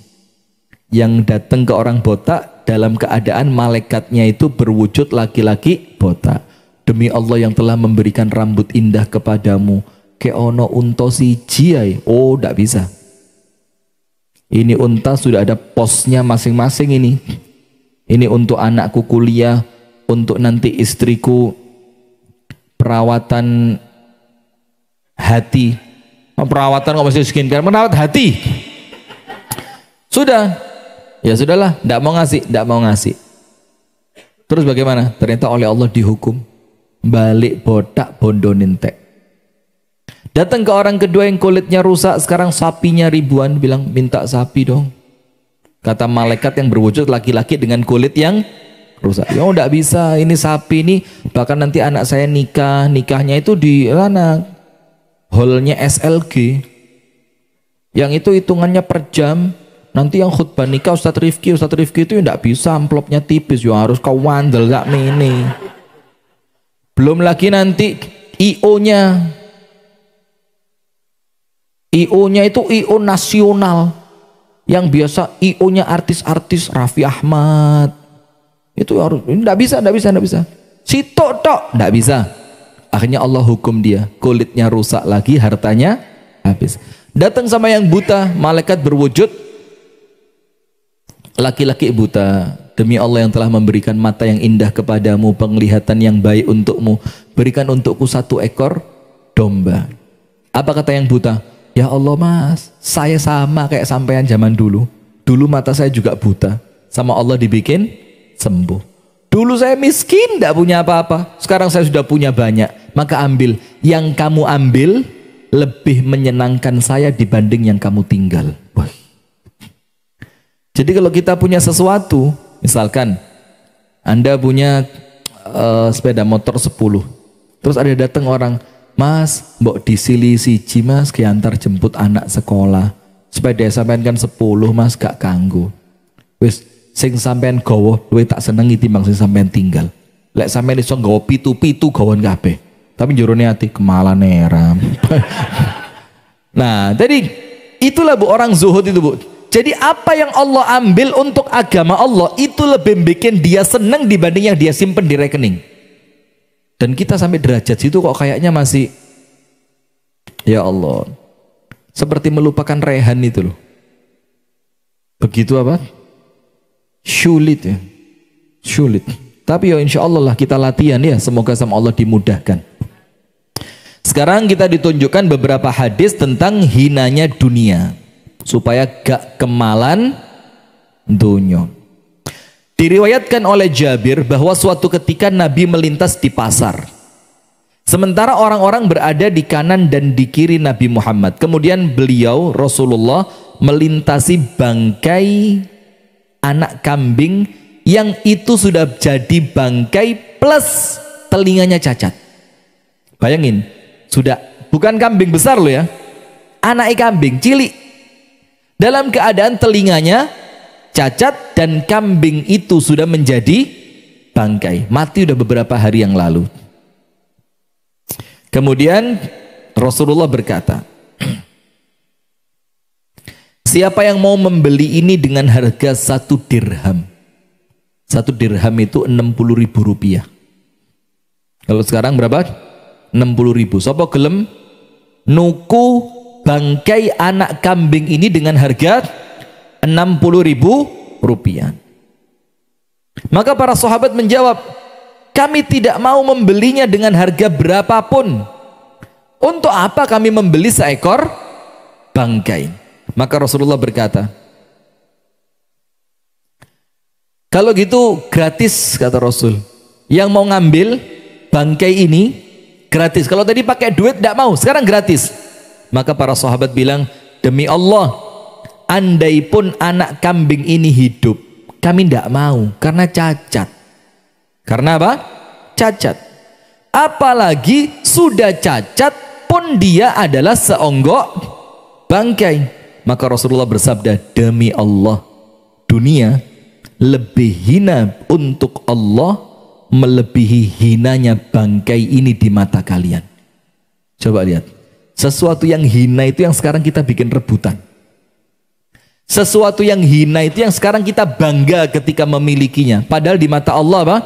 Yang datang ke orang botak dalam keadaan malaikatnya itu berwujud laki-laki botak. Demi Allah yang telah memberikan rambut indah kepadamu, ke ono unta siji ae. Oh, tidak bisa. Ini unta sudah ada posnya masing-masing ini. Ini untuk anakku kuliah, untuk nanti istriku perawatan hati. Perawatan kok masih skincare, merawat hati. Sudah. Ya sudahlah, tidak mau ngasih, tidak mau ngasih. Terus bagaimana? Ternyata oleh Allah dihukum. Balik botak bondo nintek. Datang ke orang kedua yang kulitnya rusak, sekarang sapinya ribuan, bilang minta sapi dong. Kata malaikat yang berwujud laki-laki dengan kulit yang rusak. Ya tidak bisa, ini sapi ini, bahkan nanti anak saya nikahnya itu di mana? Hallnya SLG. Yang itu hitungannya per jam. Nanti yang khutbah nikah Ustadz Rifki itu tidak bisa, amplopnya tipis, ya harus kau wandel gak mini. Belum lagi nanti IO-nya itu IO nasional, yang biasa IO-nya artis-artis Raffi Ahmad itu harus, tidak bisa. Sitok tok tidak bisa. Akhirnya Allah hukum dia, kulitnya rusak lagi, hartanya habis. Datang sama yang buta, malaikat berwujud laki-laki buta. Demi Allah yang telah memberikan mata yang indah kepadamu, penglihatan yang baik untukmu, berikan untukku 1 ekor domba. Apa kata yang buta? Ya Allah mas, saya sama kayak sampean zaman dulu. Dulu mata saya juga buta, sama Allah dibikin sembuh. Dulu saya miskin, tidak punya apa-apa. Sekarang saya sudah punya banyak. Maka ambil. Yang kamu ambil lebih menyenangkan saya dibanding yang kamu tinggal. Wah. Jadi kalau kita punya sesuatu, misalkan Anda punya sepeda motor 10, terus ada datang orang, mas, mbok disili siji mas, kiantar jemput anak sekolah. Sepeda sampean kan 10 mas, gak kanggo. Wis sing sampean gowo luwih tak senengi timbang sing sampean tinggal. Lek sampean iso nggawa pitu-pitu gawon kabeh. Tapi jerone ati kemalan neram. Nah, jadi itulah Bu orang zuhud itu Bu. Jadi apa yang Allah ambil untuk agama Allah itu lebih bikin dia senang dibanding yang dia simpen di rekening. Dan kita sampai derajat situ kok kayaknya masih, ya Allah, seperti melupakan rehan itu loh. Begitu apa? Sulit ya. Sulit. Tapi ya insya Allah lah kita latihan ya. Semoga sama Allah dimudahkan. Sekarang kita ditunjukkan beberapa hadis tentang hinanya dunia. Supaya gak kemalan dunia. Diriwayatkan oleh Jabir bahwa suatu ketika Nabi melintas di pasar. Sementara orang-orang berada di kanan dan di kiri Nabi Muhammad. Kemudian beliau, Rasulullah, melintasi bangkai anak kambing yang itu sudah jadi bangkai plus telinganya cacat. Bayangin, sudah bukan kambing besar loh ya, anak kambing cilik dalam keadaan telinganya cacat dan kambing itu sudah menjadi bangkai, mati udah beberapa hari yang lalu. Kemudian Rasulullah berkata, siapa yang mau membeli ini dengan harga 1 dirham? 1 dirham itu 60.000 rupiah. Kalau sekarang berapa? 60.000. Sopo gelem nuku bangkai anak kambing ini dengan harga 60.000 rupiah. Maka para sahabat menjawab, kami tidak mau membelinya dengan harga berapapun. Untuk apa kami membeli seekor bangkai? Maka Rasulullah berkata, kalau gitu gratis, kata Rasul. Yang mau ngambil bangkai ini gratis. Kalau tadi pakai duit tidak mau, sekarang gratis. Maka para sahabat bilang, demi Allah, andai pun anak kambing ini hidup, kami tidak mau karena cacat. Karena apa? Cacat. Apalagi sudah cacat pun dia adalah seonggok bangkai. Maka Rasulullah bersabda, demi Allah, dunia lebih hina untuk Allah melebihi hinanya bangkai ini di mata kalian. Coba lihat, sesuatu yang hina itu yang sekarang kita bikin rebutan. Sesuatu yang hina itu yang sekarang kita bangga ketika memilikinya, padahal di mata Allah apa?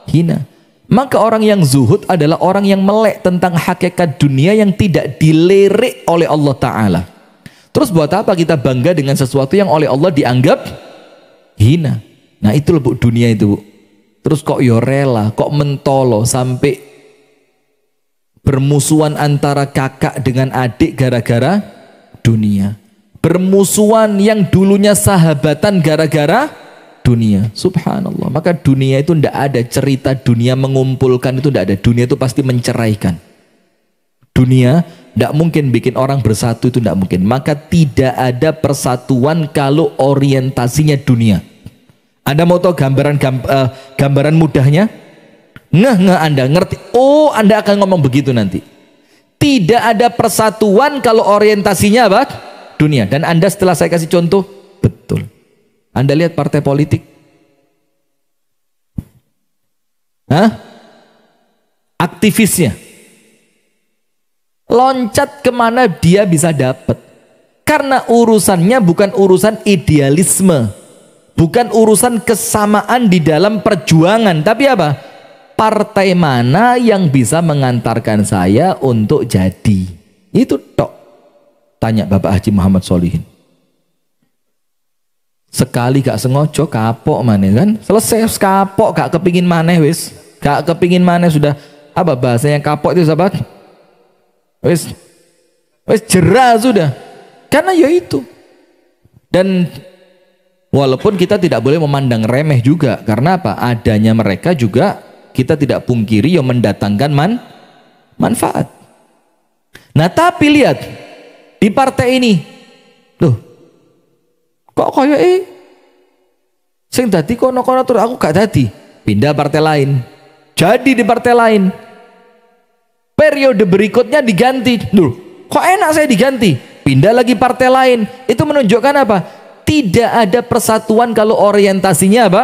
Hina. Maka orang yang zuhud adalah orang yang melek tentang hakikat dunia yang tidak dilirik oleh Allah Ta'ala. Terus buat apa kita bangga dengan sesuatu yang oleh Allah dianggap hina? Nah itu loh Bu, dunia itu Bu. Terus kok yo rela, kok mentolo sampai bermusuhan antara kakak dengan adik gara-gara dunia. Bermusuhan yang dulunya sahabatan gara-gara dunia. Subhanallah. Maka dunia itu tidak ada cerita dunia mengumpulkan, itu tidak ada. Dunia itu pasti menceraikan. Dunia tidak mungkin bikin orang bersatu, itu tidak mungkin. Maka tidak ada persatuan kalau orientasinya dunia. Anda mau tahu gambaran mudahnya? Anda ngerti? Oh, Anda akan ngomong begitu nanti. Tidak ada persatuan kalau orientasinya apa? Dunia. Dan Anda setelah saya kasih contoh, betul. Anda lihat partai politik. Aktivisnya. Loncat kemana dia bisa dapat. Karena urusannya bukan urusan idealisme. Bukan urusan kesamaan di dalam perjuangan, tapi apa? Partai mana yang bisa mengantarkan saya untuk jadi? Itu tok. Tanya Bapak Haji Muhammad Solihin. Sekali gak sengojo kapok maneh kan? Selesai kapok, gak kepingin maneh wis. Gak kepingin maneh sudah. Apa bahasanya kapok itu sahabat? Wis jerah sudah. Karena ya itu. Dan walaupun kita tidak boleh memandang remeh juga, karena apa? Adanya mereka juga kita tidak pungkiri yang mendatangkan manfaat. Nah tapi lihat di partai ini, loh, kok koyo sing dadi kono-kono terus aku gak dadi, pindah partai lain, jadi di partai lain. Periode berikutnya diganti, loh, kok enak saya diganti, pindah lagi partai lain. Itu menunjukkan apa? Tidak ada persatuan kalau orientasinya apa?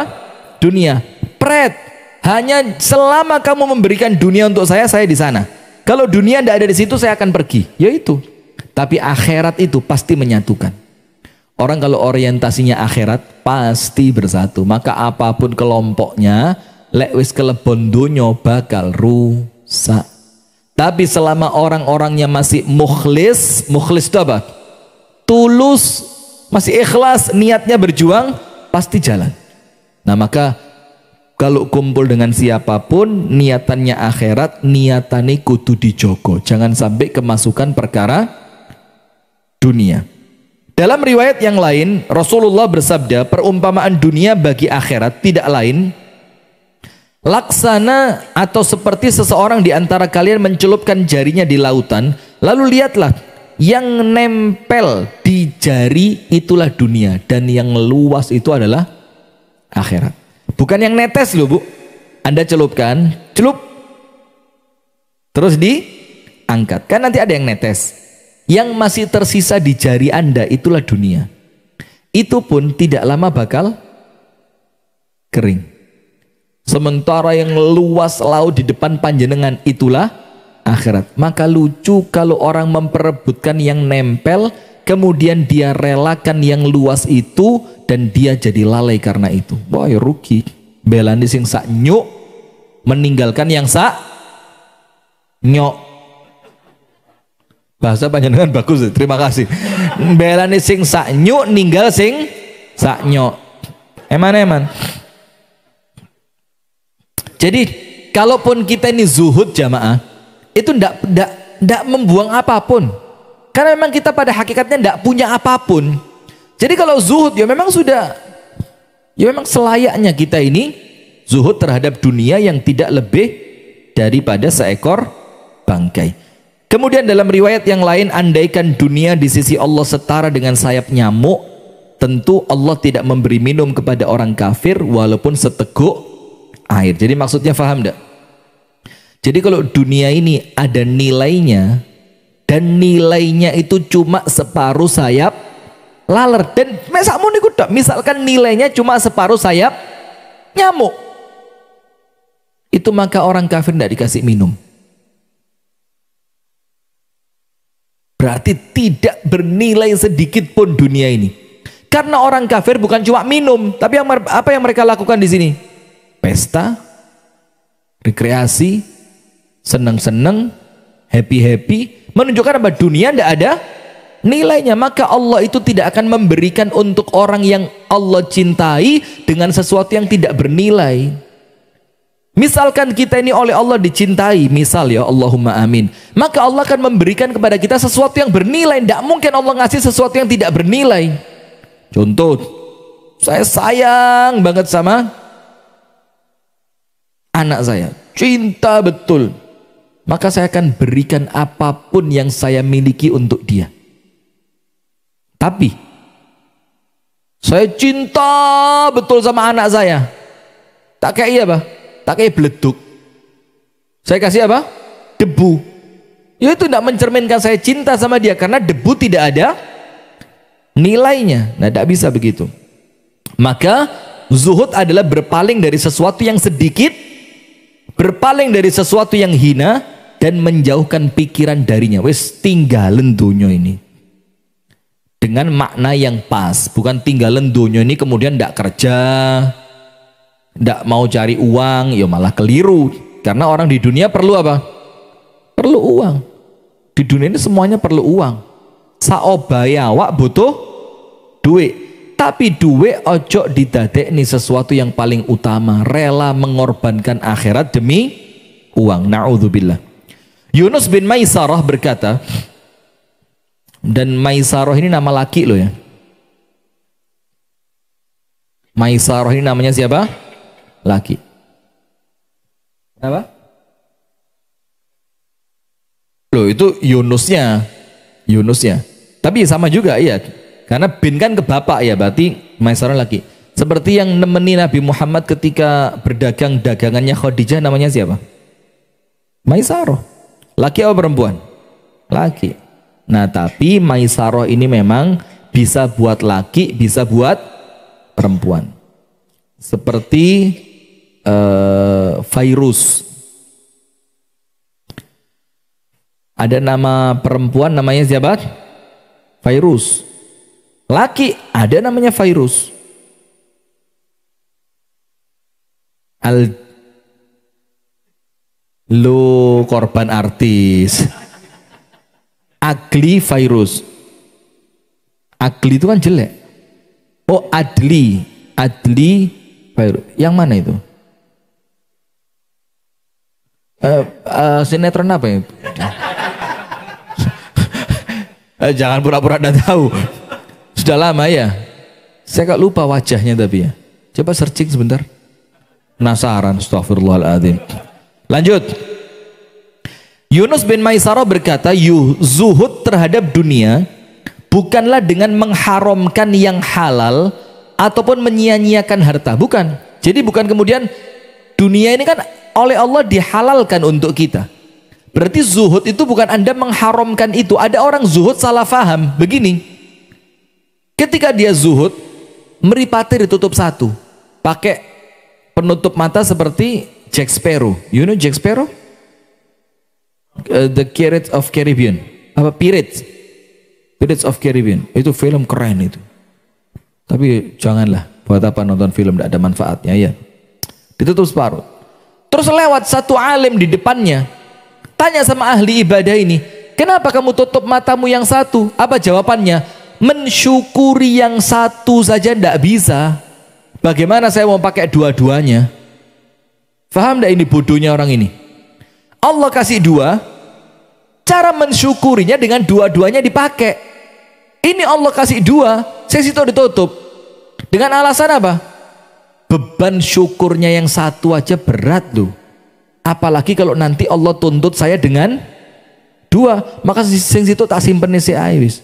Dunia. Pret. Hanya selama kamu memberikan dunia untuk saya di sana. Kalau dunia tidak ada di situ, saya akan pergi. Ya itu. Tapi akhirat itu pasti menyatukan. Orang kalau orientasinya akhirat pasti bersatu. Maka apapun kelompoknya, lek wis kelebon dunya bakal rusak. Tapi selama orang-orangnya masih mukhlis itu apa? Tulus, masih ikhlas, niatnya berjuang, pasti jalan. Nah maka kalau kumpul dengan siapapun niatannya akhirat, niatane kudu dijogo, jangan sampai kemasukan perkara dunia. Dalam riwayat yang lain Rasulullah bersabda, perumpamaan dunia bagi akhirat tidak lain laksana atau seperti seseorang di antara kalian mencelupkan jarinya di lautan, lalu lihatlah yang nempel di jari itulah dunia dan yang luas itu adalah akhirat. Bukan yang netes loh Bu, Anda celupkan, celup terus diangkat, kan nanti ada yang netes, yang masih tersisa di jari Anda itulah dunia. Itu pun tidak lama bakal kering. Sementara yang luas laut di depan panjenengan itulah akhirat. Maka lucu kalau orang memperebutkan yang nempel, kemudian dia relakan yang luas itu dan dia jadi lalai karena itu. Wah ya rugi. Belani sing sak nyuk meninggalkan yang sak nyok. Bahasa panjenengan bagus, terima kasih. Belani sing sak nyuk ninggal sing sak nyok. Eman. Jadi kalaupun kita ini zuhud jamaah, itu ndak membuang apapun. Karena memang kita pada hakikatnya ndak punya apapun. Jadi kalau zuhud ya memang sudah, ya memang selayaknya kita ini zuhud terhadap dunia yang tidak lebih daripada seekor bangkai. Kemudian dalam riwayat yang lain, andaikan dunia di sisi Allah setara dengan sayap nyamuk, tentu Allah tidak memberi minum kepada orang kafir walaupun seteguk air. Jadi maksudnya paham enggak? Jadi kalau dunia ini ada nilainya dan nilainya itu cuma separuh sayap laler, dan mesakmu niku tok, misalkan nilainya cuma separuh sayap nyamuk, itu maka orang kafir tidak dikasih minum. Berarti tidak bernilai sedikit pun dunia ini. Karena orang kafir bukan cuma minum, tapi apa yang mereka lakukan di sini? Pesta, rekreasi, seneng-seneng, happy-happy, menunjukkan apa? Dunia tidak ada nilainya. Maka Allah itu tidak akan memberikan untuk orang yang Allah cintai dengan sesuatu yang tidak bernilai. Misalkan kita ini oleh Allah dicintai, misal ya, Allahumma amin, maka Allah akan memberikan kepada kita sesuatu yang bernilai. Tidak mungkin Allah ngasih sesuatu yang tidak bernilai. Contoh, saya sayang banget sama anak saya, cinta betul, maka saya akan berikan apapun yang saya miliki untuk dia. Tapi saya cinta betul sama anak saya, tak kayak apa? Tak kayak beleduk. Saya kasih apa? Debu. Ya itu tidak mencerminkan saya cinta sama dia, karena debu tidak ada nilainya. Nah, tidak bisa begitu. Maka zuhud adalah berpaling dari sesuatu yang sedikit, berpaling dari sesuatu yang hina, dan menjauhkan pikiran darinya. Wes tinggalan dunia ini dengan makna yang pas, bukan tinggalan dunia ini kemudian tidak kerja, tidak mau cari uang, ya malah keliru. Karena orang di dunia perlu apa? Perlu uang. Di dunia ini semuanya perlu uang. Saobaya awak butuh duit. Tapi duit ojo didadekni sesuatu yang paling utama. Rela mengorbankan akhirat demi uang. Na'udzubillah. Yunus bin Maisarah berkata, dan Maisarah ini nama laki loh ya. Maisarah ini namanya siapa? Laki. Apa? Loh itu Yunusnya. Tapi sama juga ya. Karena bin kan ke bapak ya, berarti Maisarah laki. Seperti yang nemeni Nabi Muhammad ketika berdagang dagangannya Khadijah, namanya siapa? Maisarah. Laki atau perempuan? Laki. Nah, tapi Maisarah ini memang bisa buat laki, bisa buat perempuan. Seperti Fairuz. Ada nama perempuan namanya siapa? Fairuz. Laki ada namanya Fairuz. Lu korban artis. Agli Fairuz. Agli itu kan jelek. Oh, Adli Fairuz. Yang mana itu? Sinetron apa ya? Jangan pura-pura tidak tahu. Sudah lama ya. Saya kok lupa wajahnya tapi ya. Coba searching sebentar. Penasaran. Astagfirullahaladzim. Lanjut. Yunus bin Maisarah berkata, zuhud terhadap dunia bukanlah dengan mengharamkan yang halal ataupun menyia-nyiakan harta. Bukan. Jadi bukan kemudian dunia ini kan oleh Allah dihalalkan untuk kita. Berarti zuhud itu bukan Anda mengharamkan itu. Ada orang zuhud salah faham. Begini, ketika dia zuhud, meripati ditutup satu, pakai penutup mata seperti Jack Sparrow. You know Jack Sparrow? The Pirates of Caribbean. Apa Pirates? Pirates of Caribbean. Itu film keren itu. Tapi janganlah. Buat apa nonton film tidak ada manfaatnya ya. Ditutup separuh. Terus lewat satu alim di depannya. Tanya sama ahli ibadah ini, kenapa kamu tutup matamu yang satu? Apa jawabannya? Mensyukuri yang satu saja tidak bisa. Bagaimana saya mau pakai dua-duanya? Faham tidak ini bodohnya orang ini? Allah kasih dua, cara mensyukurinya dengan dua-duanya dipakai. Ini Allah kasih dua, saya situ ditutup. Dengan alasan apa? Beban syukurnya yang satu aja berat loh. Apalagi kalau nanti Allah tuntut saya dengan dua, maka sing situ tak simpen si Aiwis.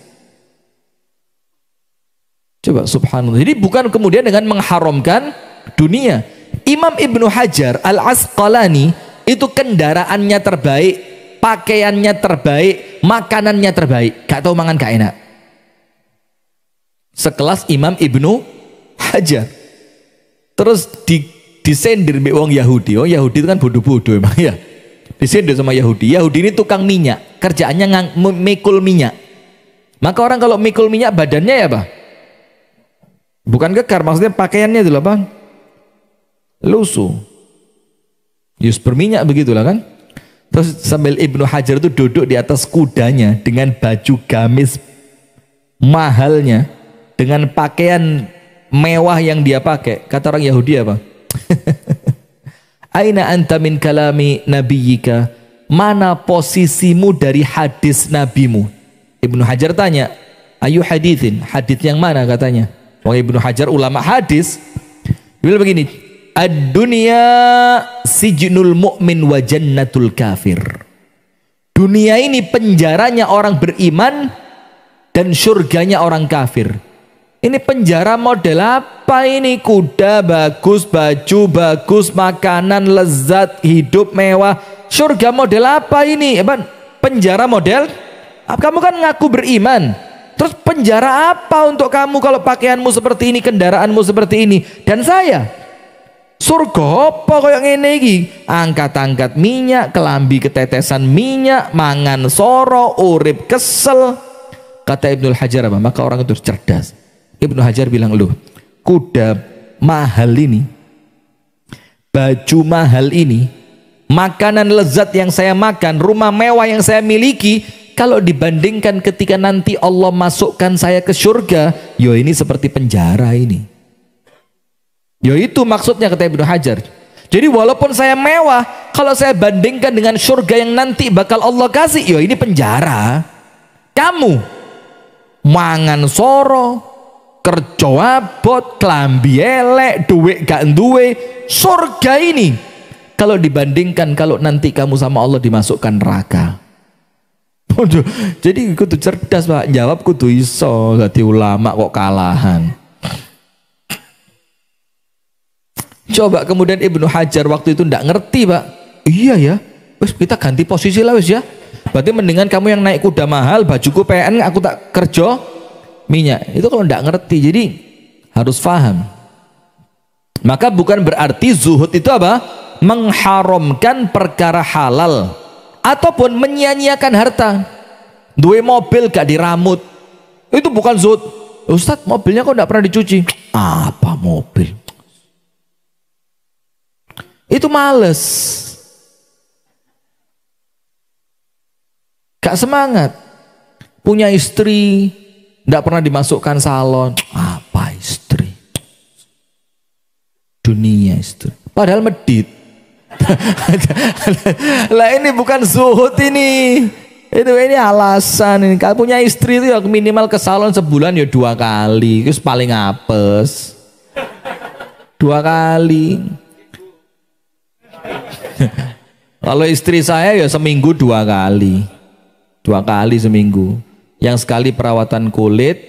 Coba subhanallah. Jadi bukan kemudian dengan mengharamkan dunia. Imam Ibnu Hajar Al-Asqalani itu kendaraannya terbaik, pakaiannya terbaik, makanannya terbaik. Gak tahu mangan gak enak. Sekelas Imam Ibnu Hajar. Terus disendir mbek wong Yahudi. Wong Yahudi itu kan bodoh-bodoh emang ya. Disendir sama Yahudi. Yahudi ini tukang minyak, kerjaannya mikul minyak. Maka orang kalau mikul minyak badannya ya apa? Bukan kekar, maksudnya pakaiannya itu apa? Lusuh. Yus berminyak begitulah kan. Terus sambil Ibnu Hajar itu duduk di atas kudanya dengan baju gamis mahalnya, dengan pakaian mewah yang dia pakai. Kata orang Yahudi apa? Aina anta min kalami nabiyika? Mana posisimu dari hadis nabimu? Ibnu Hajar tanya, ayu hadithin? Hadis yang mana katanya? Wong Ibnu Hajar ulama hadis. Bilang begini, ad-dunya sijnul mu'min wa jannatul kafir. Dunia ini penjaranya orang beriman dan surganya orang kafir. Ini penjara model apa ini? Kuda bagus, baju bagus, makanan lezat, hidup mewah. Surga model apa ini? Penjara model? Kamu kan ngaku beriman. Terus penjara apa untuk kamu kalau pakaianmu seperti ini, kendaraanmu seperti ini? Dan saya, surga apa kayak ngene iki? Angkat-angkat minyak, kelambi ketetesan minyak, mangan soro, urip kesel. Kata Ibnu Hajar apa? Maka orang itu cerdas. Ibnu Hajar bilang, loh, kuda mahal ini, baju mahal ini, makanan lezat yang saya makan, rumah mewah yang saya miliki, kalau dibandingkan ketika nanti Allah masukkan saya ke surga, yo ini seperti penjara ini. Yo itu maksudnya kata Ibnu Hajar. Jadi walaupun saya mewah, kalau saya bandingkan dengan surga yang nanti bakal Allah kasih, yo ini penjara. Kamu mangan soro, kerja abot, klambi elek, duit gak duwe. Surga ini kalau dibandingkan kalau nanti kamu sama Allah dimasukkan neraka. Jadi kudu cerdas Pak, jawab kudu iso. Dadi ulama kok kalahan. Coba kemudian Ibnu Hajar waktu itu ndak ngerti Pak. Iya ya, wes kita ganti posisi lah wes ya. Berarti mendingan kamu yang naik kuda mahal, bajuku PN, aku tak kerja minyak. Itu kalau ndak ngerti. Jadi harus paham. Maka bukan berarti zuhud itu apa? Mengharamkan perkara halal ataupun menyia-nyiakan harta. Duwe mobil gak diramut, itu bukan zuhud. Ustadz, mobilnya kok ndak pernah dicuci? Apa mobil? Itu males, gak semangat. Punya istri ndak pernah dimasukkan salon. Apa istri? Dunia istri. Padahal medit. Lah ini bukan zuhud ini. Ini alasan ini. Kalau punya istri itu ya minimal ke salon sebulan ya 2 kali. Itu paling apes. 2 kali. Kalau istri saya ya seminggu 2 kali. 2 kali seminggu. Yang sekali perawatan kulit,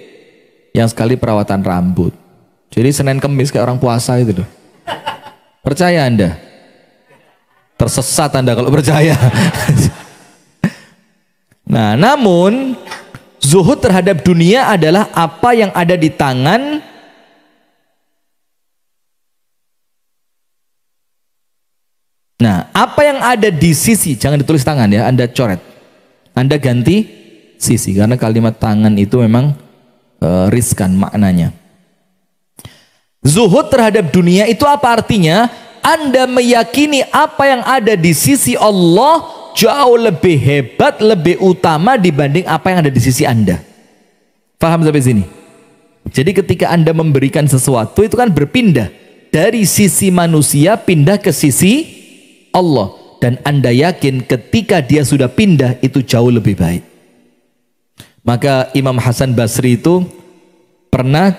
yang sekali perawatan rambut. Jadi Senin Kemis kayak orang puasa itu loh. Percaya Anda? Tersesat Anda kalau percaya. Nah, namun zuhud terhadap dunia adalah apa yang ada di tangan. Nah, apa yang ada di sisi, jangan ditulis tangan ya, Anda coret. Anda ganti sisi karena kalimat tangan itu memang riskan maknanya. Zuhud terhadap dunia itu apa artinya? Anda meyakini apa yang ada di sisi Allah jauh lebih hebat, lebih utama dibanding apa yang ada di sisi Anda. Paham sampai sini? Jadi ketika Anda memberikan sesuatu itu kan berpindah dari sisi manusia pindah ke sisi Allah, dan Anda yakin ketika dia sudah pindah itu jauh lebih baik. Maka Imam Hasan Basri itu pernah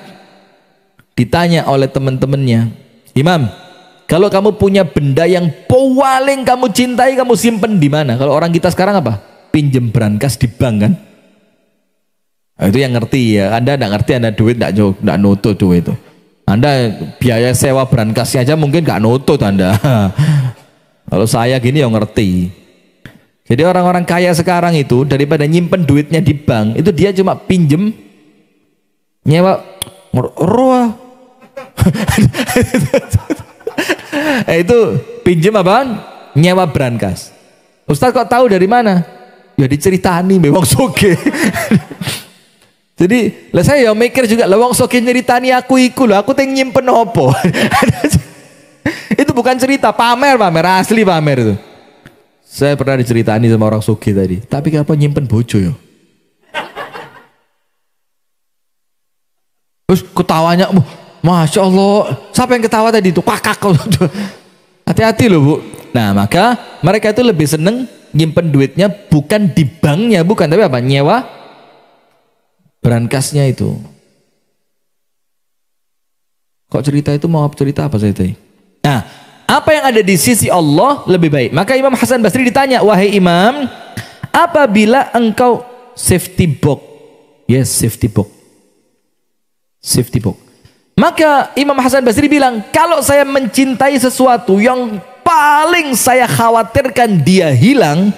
ditanya oleh teman-temannya, Imam, kalau kamu punya benda yang paling kamu cintai, kamu simpen di mana? Kalau orang kita sekarang apa? Pinjem brankas di bank kan? Nah, itu yang ngerti ya. Anda tidak ngerti, Anda duit tidak nutut duit itu. Anda biaya sewa brankasnya aja mungkin nggak nutut Anda. Kalau saya gini ya ngerti. Jadi orang-orang kaya sekarang itu daripada nyimpen duitnya di bank, itu dia cuma pinjem nyewa roh. Itu pinjem apa? Nyewa brankas. Ustaz kok tahu dari mana? Ya diceritani memang soge. Jadi lah saya ya mikir juga, lah wong soge nyeritani aku iku lho, aku teng nyimpen opo. Itu bukan cerita, pamer asli pamer itu. Saya pernah diceritani sama orang soge tadi. Tapi kenapa nyimpen bojo ya? Terus ketawanya, Masya Allah, siapa yang ketawa tadi itu? Kakak. Hati-hati loh Bu. Nah maka mereka itu lebih seneng nyimpen duitnya bukan di banknya, bukan, tapi apa? Nyewa brankasnya itu. Kok cerita itu mau cerita apa saya tadi? Nah, apa yang ada di sisi Allah lebih baik. Maka Imam Hasan Basri ditanya, wahai Imam, apabila engkau safety box, yes safety box, safety box. Maka Imam Hasan Basri bilang, kalau saya mencintai sesuatu yang paling saya khawatirkan dia hilang,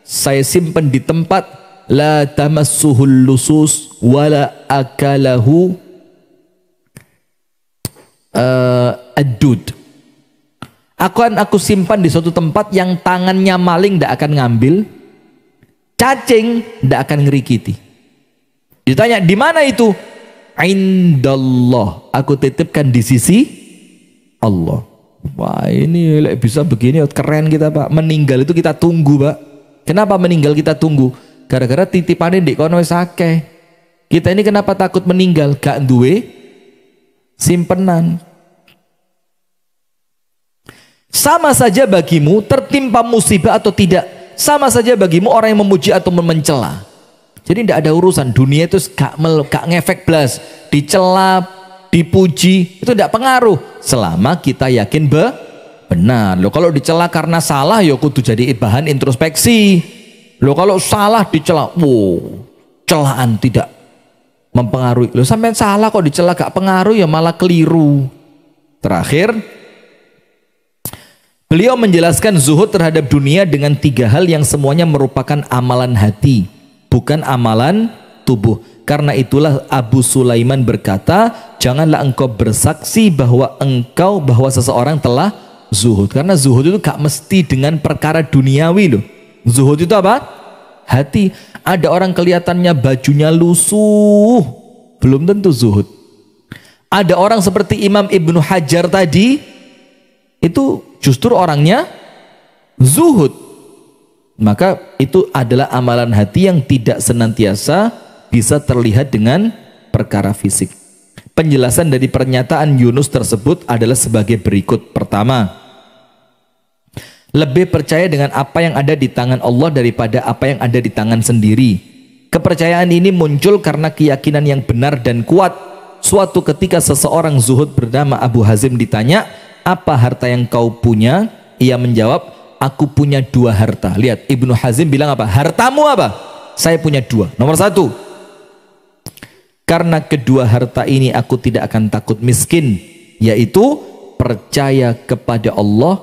saya simpan di tempat la tamassuhul lusus wala akalahu adud. Aku simpan di suatu tempat yang tangannya maling tidak akan ngambil, cacing tidak akan ngerikiti. Ditanya di mana itu? Indallah, aku titipkan di sisi Allah. Wah ini bisa begini, keren kita Pak. Meninggal itu kita tunggu Pak. Kenapa meninggal kita tunggu? Gara-gara titipannya di kono wis akeh. Kita ini kenapa takut meninggal? Gak duwe simpenan. Sama saja bagimu tertimpa musibah atau tidak, sama saja bagimu orang yang memuji atau mencela. Jadi tidak ada urusan, dunia itu gak ngefek belas, dicela, dipuji itu tidak pengaruh selama kita yakin benar. Loh kalau dicela karena salah ya kudu jadi bahan introspeksi. Loh kalau salah dicela, celaan tidak mempengaruhi. Loh sampai salah kok dicela gak pengaruh, ya malah keliru. Terakhir beliau menjelaskan zuhud terhadap dunia dengan 3 hal yang semuanya merupakan amalan hati, bukan amalan tubuh. Karena itulah Abu Sulaiman berkata, janganlah engkau bersaksi bahwa seseorang telah zuhud. Karena zuhud itu gak mesti dengan perkara duniawi loh. Zuhud itu apa? Hati. Ada orang kelihatannya bajunya lusuh, belum tentu zuhud. Ada orang seperti Imam Ibnu Hajar tadi, itu justru orangnya zuhud. Maka itu adalah amalan hati yang tidak senantiasa bisa terlihat dengan perkara fisik. Penjelasan dari pernyataan Yunus tersebut adalah sebagai berikut. Pertama, Lebih percaya dengan apa yang ada di tangan Allah daripada apa yang ada di tangan sendiri. Kepercayaan ini muncul karena keyakinan yang benar dan kuat. Suatu ketika seseorang zuhud bernama Abu Hazim ditanya, apa harta yang kau punya? Ia menjawab, aku punya 2 harta. Lihat, Ibnu Hazim bilang apa? Hartamu apa? Saya punya 2. Nomor 1, karena kedua harta ini aku tidak akan takut miskin, yaitu percaya kepada Allah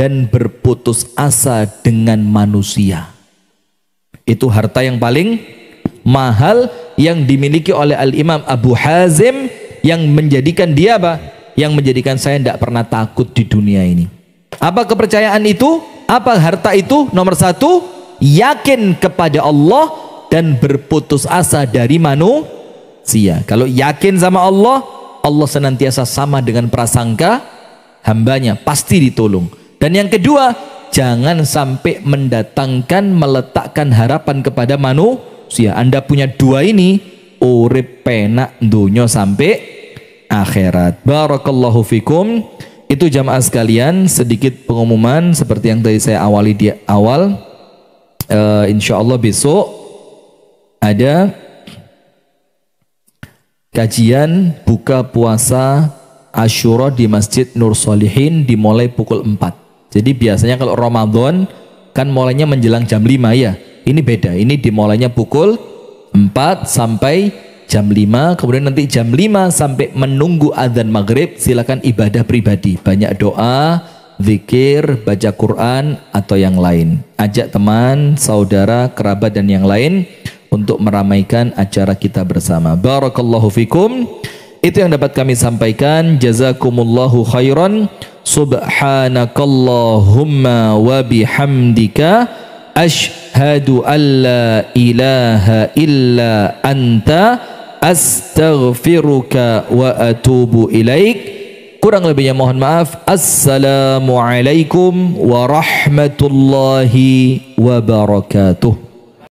dan berputus asa dengan manusia. Itu harta yang paling mahal yang dimiliki oleh Al-Imam Abu Hazim, yang menjadikan dia apa? Yang menjadikan saya tidak pernah takut di dunia ini. Apa kepercayaan itu? Apa harta itu? Nomor 1, yakin kepada Allah dan berputus asa dari manusia. Kalau yakin sama Allah, Allah senantiasa sama dengan prasangka hambanya, pasti ditolong. Dan yang kedua, jangan sampai meletakkan harapan kepada manusia. Anda punya 2 ini, urip penak dunya sampai akhirat. Barakallahu fikum. Itu jamaah sekalian, sedikit pengumuman seperti yang tadi saya awali di awal. Insya Allah besok ada kajian buka puasa Asyura di Masjid Nur Solihin, dimulai pukul 4. Jadi biasanya kalau Ramadan kan mulainya menjelang jam 5 ya. Ini beda, ini dimulainya pukul 4 sampai jam 5. Kemudian nanti jam 5 sampai menunggu adzan maghrib, silakan ibadah pribadi. Banyak doa, zikir, baca Quran atau yang lain. Ajak teman, saudara, kerabat dan yang lain untuk meramaikan acara kita bersama. Barakallahu fikum. Itu yang dapat kami sampaikan. Jazakumullahu khairan. Subhanakallahumma wa bihamdika asyhadu an la ilaha illa anta astaghfiruka wa atubu ilaik. Kurang lebihnya mohon maaf. Assalamualaikum warahmatullahi wabarakatuh.